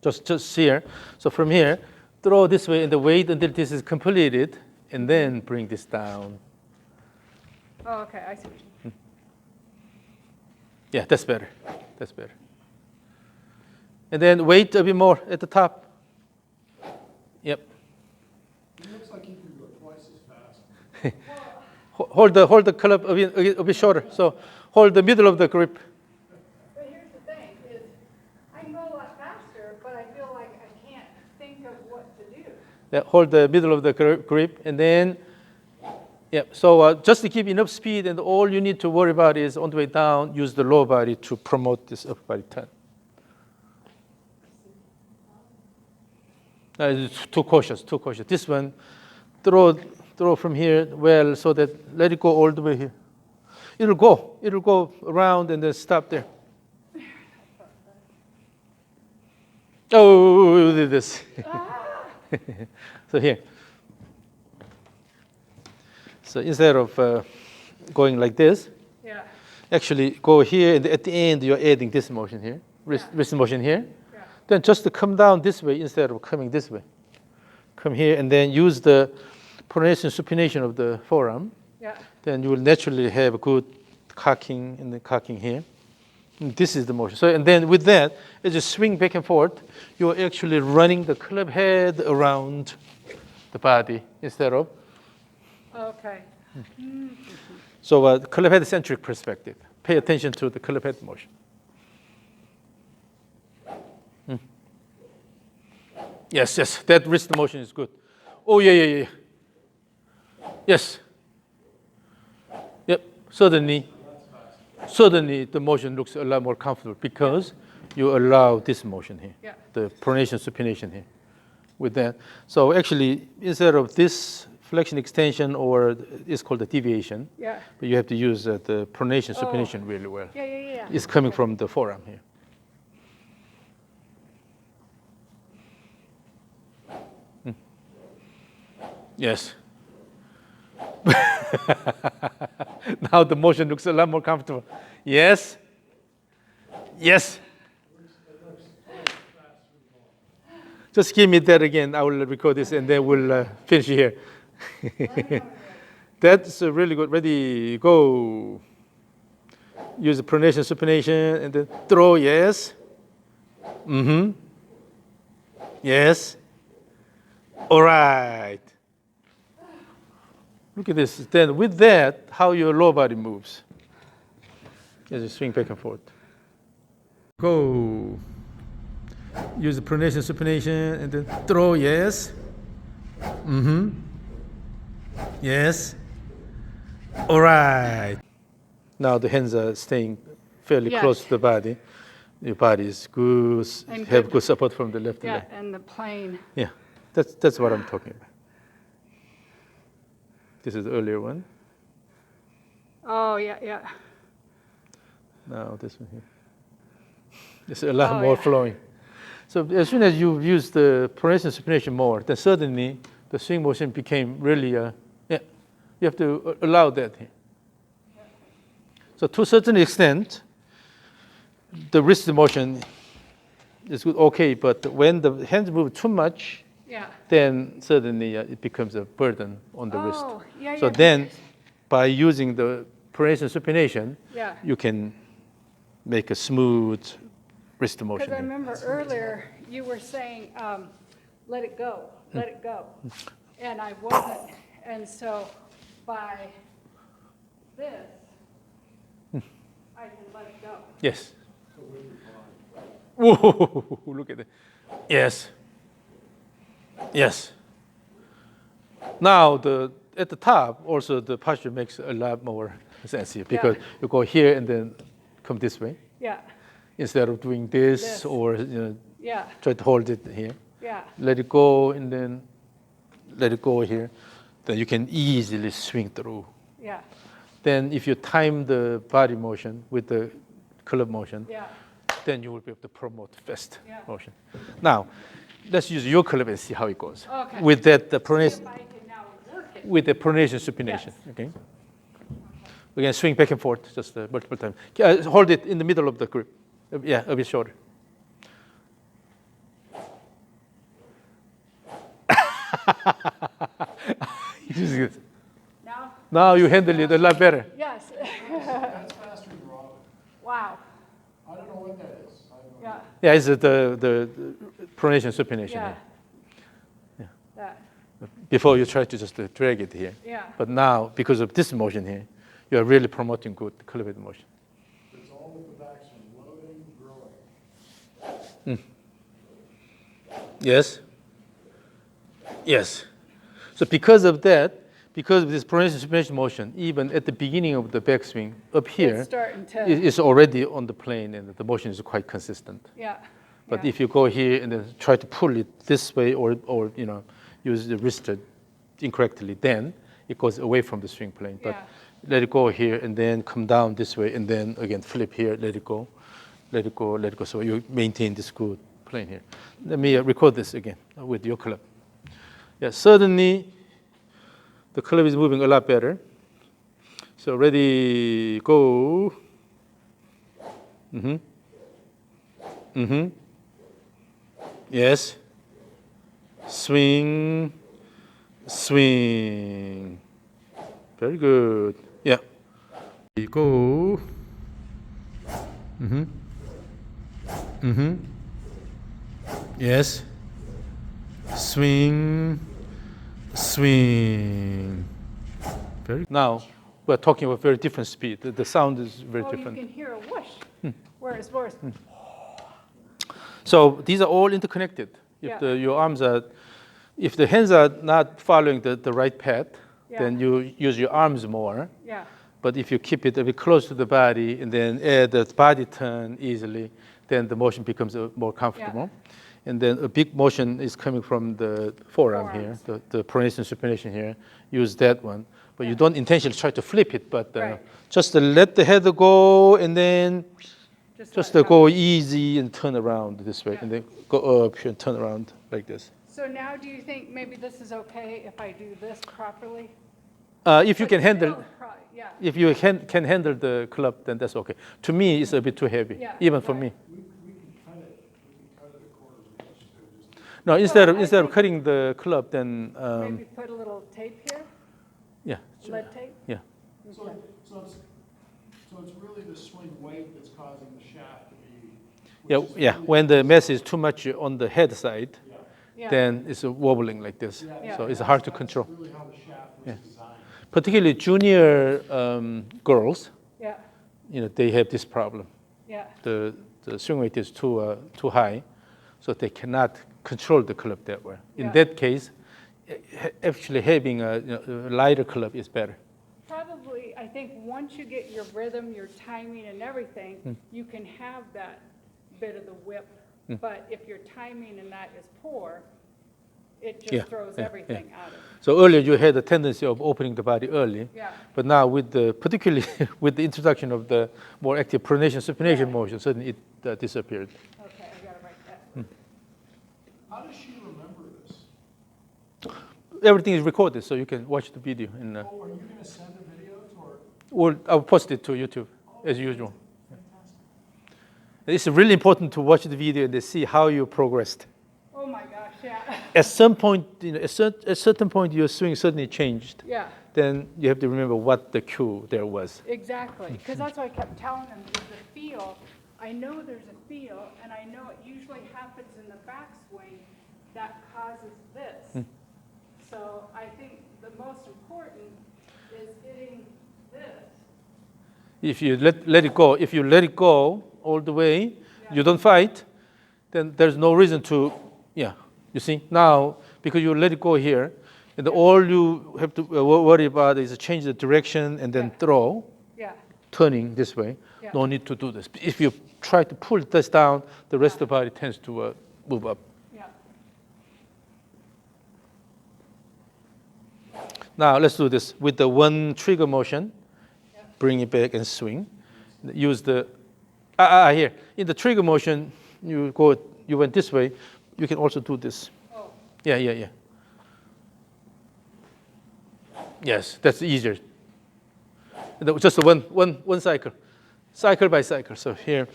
just here. So from here, throw this way and the wait until this is completed, and then bring this down. Oh, okay. I see what you mean. Yeah, that's better. That's better. And then wait a bit more at the top. Yep. It looks like you can go twice as fast. Hold the club a bit shorter. So hold the middle of the grip. But here's the thing: is I can go a lot faster, but I feel like I can't think of what to do. Yeah, hold the middle of the grip, and then, yeah. So just to keep enough speed, and all you need to worry about is on the way down, use the lower body to promote this upper body turn. It's too cautious, too cautious. This one, throw from here well, so that let it go all the way here. It'll go around and then stop there. Oh, this. So here. So instead of going like this, Yeah. actually go here, and at the end you're adding this motion here, wrist motion here. Yeah. Then just to come down this way instead of coming this way. Come here and then use the pronation supination of the forearm. Yeah. Then you will naturally have a good cocking and then cocking here. And this is the motion. So and then with that, as you swing back and forth, you're actually running the club head around the body instead of. Okay. So club head centric perspective. Pay attention to the club head motion. Yes, that wrist motion is good. Oh, yeah. Yes. Yep, suddenly the motion looks a lot more comfortable because you allow this motion here, Yeah. the pronation supination here with that. So actually, instead of this flexion extension, or it's called the deviation, Yeah. but you have to use the pronation supination really well. Yeah. It's coming from the forearm here. Yes. Now the motion looks a lot more comfortable. Yes. Just give me that again. I will record this and then we'll finish here. That's really good. Ready, go. Use the pronation supination and then throw. Yes. Yes. All right. Look at this. Then with that, how your lower body moves. As you swing back and forth. Go. Use the pronation, supination, and then throw, yes. Mm-hmm. Yes. All right. Now the hands are staying fairly Yes. close to the body. Your body is good, And have good. good support from the left Yeah, leg. and the plane. Yeah, that's what I'm talking about. This is the earlier one. Oh, yeah, yeah. Now this one here. There's a lot Oh, more yeah. flowing. So as soon as you use the pronation supination more, then suddenly the swing motion became really, yeah, you have to allow that here. So to a certain extent, the wrist motion is good, okay, but when the hands move too much, Yeah. then suddenly it becomes a burden on the wrist. Oh, yeah, So yeah. then, by using the pronation supination, Yeah. you can make a smooth wrist motion. Because I here. remember earlier you were saying, let it go, let it go. And I wasn't. And so by this, I can let it go. Yes. Whoa! Look at that. Yes. Yes. Now at the top also the posture makes a lot more sense here because you go here and then come this way Yeah, instead of doing this, This. or yeah, try to hold it here. yeah, Let it go and then let it go here. Then you can easily swing through. yeah, Then if you time the body motion with the club motion, yeah. then you will be able to promote fast Yeah. motion. Now, let's use your club and see how it goes. Okay. With that, the If pronation, I can now work it. with the pronation supination. Okay. We can swing back and forth just multiple times. Hold it in the middle of the grip. Yeah, a bit shorter. Now? Now you handle it a lot better. Yes. That's faster than Robin. Wow, I don't know what that is. I don't know. yeah, Yeah, it's the pronation supination. yeah. Yeah. That, Before you try to just drag it here. yeah. But now, because of this motion here, you are really promoting good club motion. It's all with the backswing, loading, growing. Yes. Yes. So because of that, because of this pronation supination motion, even at the beginning of the backswing up here, It's starting to, it's already on the plane and the motion is quite consistent. yeah. But yeah. if you go here and then try to pull it this way or use the wrist incorrectly, then it goes away from the swing plane. But Yeah. let it go here and then come down this way and then again flip here, let it go, let it go, let it go. So you maintain this good plane here. Let me record this again with your club. Yeah, suddenly the club is moving a lot better. So ready, go. Yes. Swing, swing. Very good. Yeah. Go. Yes. Swing, swing. Very. Now we're talking about very different speed. The sound is very Oh, you different. can hear a whoosh. Whereas, So these are all interconnected. If Yeah. your arms are, if the hands are not following the right path, Yeah. then you use your arms more. yeah, But if you keep it a bit close to the body and then add the body turn easily, then the motion becomes more comfortable. And then a big motion is coming from the forearm here, Forearms. the pronation supination here. Use that one. But you Yeah. don't intentionally try to flip it, but Right. just let the head go and then just let it go easy and turn around this way, Yeah. and then go up here and turn around like this. So now do you think maybe this is okay if I do this properly? If you But can handle, still yeah, if you can handle the club, then that's okay. To me, it's a bit too heavy, Yeah, even for right. me. We can cut it a quarter of an inch to just. No, instead of I instead of think- cutting the club, then maybe put a little tape here, yeah, lead tape? yeah. So it's really the swing weight that's causing the shaft to be. Yeah, which is yeah. really- When the mass is too much on the head side, Yeah. Yeah. then it's wobbling like this. Yeah. So it's hard to control. That's really how the shaft was Yeah. designed. Particularly junior girls, Yeah, they have this problem. yeah, The swing weight is too high, so they cannot control the club that well. In Yeah. that case, actually having a lighter club is better. Probably, I think once you get your rhythm, your timing and everything, you can have that bit of the whip. But if your timing and that is poor, it just Yeah, throws yeah, everything out of it. So earlier you had a tendency of opening the body early, Yeah. but now with the, particularly with the introduction of the more active pronation supination Yeah. motion, suddenly it disappeared. Okay, I gotta write that. How does she remember this? Everything is recorded, so you can watch the video. And Oh, are you gonna send the videos or? I'll post it to YouTube as usual. It's really important to watch the video and to see how you progressed. Oh my gosh, yeah. At some point, at a certain point, your swing suddenly changed. Yeah, Then you have to remember what the cue there was. exactly. Because that's what I kept telling them, is the feel. I know there's a feel, and I know it usually happens in the backswing that causes this. So I think the most important is hitting this. If you let it go, if you let it go all the way, you don't fight, then there's no reason to, you see? Now, because you let it go here, and all you have to worry about is change the direction and then Yeah. throw, Yeah, turning this way. Yeah. No need to do this. If you try to pull this down, the rest of the body tends to move up. yeah. Now, let's do this with the one trigger motion. Yeah. Bring it back and swing. Use the, here. In the trigger motion, you went this way. You can also do this. Oh, Yeah. Yes, that's easier. Just one cycle. Cycle by cycle. So here,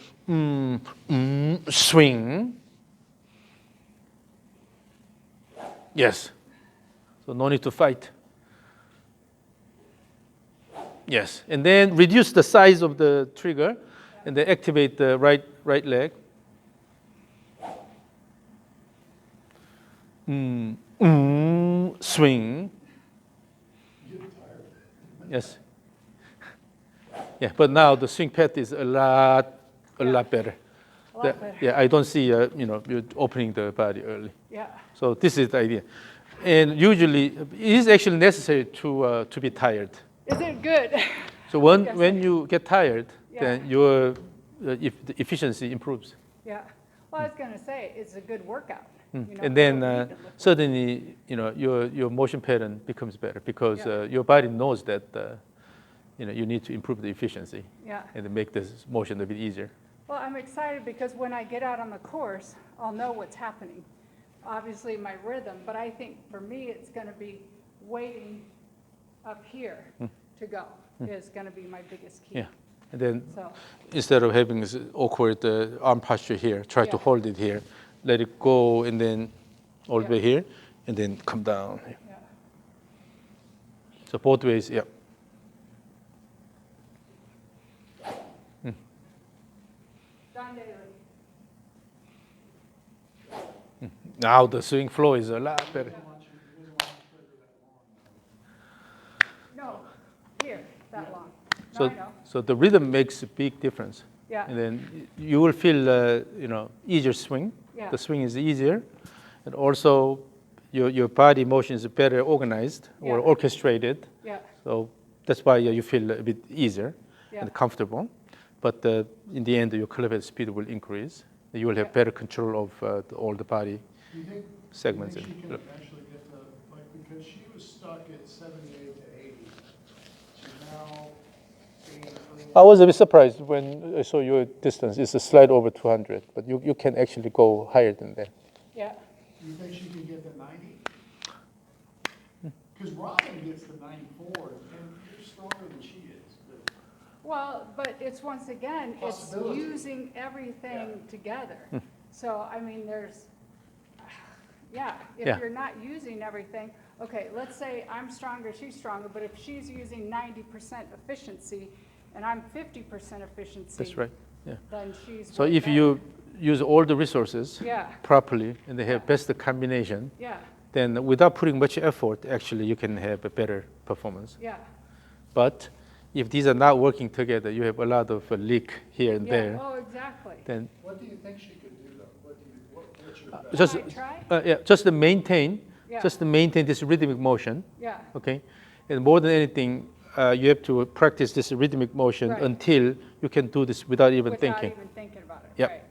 swing. Yes. So no need to fight. Yes, and then reduce the size of the trigger, and then activate the right leg. Swing. Yes. Yeah, but now the swing path is a lot better. a lot better. Yeah, I don't see you're opening the body early. Yeah, So this is the idea, and usually it is actually necessary to be tired. is it good? So Yes. when you get tired, Yeah. then your the efficiency improves. Yeah, well, I was gonna say, it's a good workout. You know, And then you don't need to lift suddenly, your motion pattern becomes better because Yeah. your body knows that you need to improve the efficiency Yeah. and to make this motion a bit easier. Well, I'm excited because when I get out on the course, I'll know what's happening. Obviously, my rhythm, but I think for me, it's going to be waiting up here to go is going to be my biggest key. Yeah, and then So, instead of having this awkward arm posture here, try to Yeah. hold it here, let it go, and then all the Yeah. way here, and then come down. yeah. So both ways, yeah. Don Daly. Now the swing flow is a lot better. No, here, that long. No, So, I know. so the rhythm makes a big difference. Yeah. And then you will feel, easier swing. Yeah. The swing is easier, and also your body motion is better organized or Yeah. orchestrated. Yeah, So that's why you feel a bit easier Yeah. and comfortable. But in the end, your club head speed will increase. You will have Yeah. better control of all the body Do you think, segments. do you think she can in- eventually get to, like, because she was stuck at 78 to 80. She's now being I was a bit surprised when I saw your distance. It's a slide over 200, but you can actually go higher than that. yeah. Do you think she can get to 90? Because Robin gets to 94, and you're stronger than she is. But Well, but it's once again, it's Possibility. using everything Yeah. together. So, I mean, there's, if Yeah. you're not using everything, okay, let's say I'm stronger, she's stronger, but if she's using 90% efficiency and I'm 50% efficiency. That's right. Yeah. Then she's. So way if better. you use all the resources Yeah, properly and they have Yeah. best combination, yeah, then without putting much effort, actually you can have a better performance. yeah. But if these are not working together, you have a lot of leak here and Yeah, there. oh, exactly. Then what do you think she could do, though? What just Can I try? yeah, just to maintain, Yeah. just to maintain this rhythmic motion. Yeah. Okay, and more than anything, you have to practice this rhythmic motion Right. until you can do this without even Without thinking. even thinking about it. Yep. Right.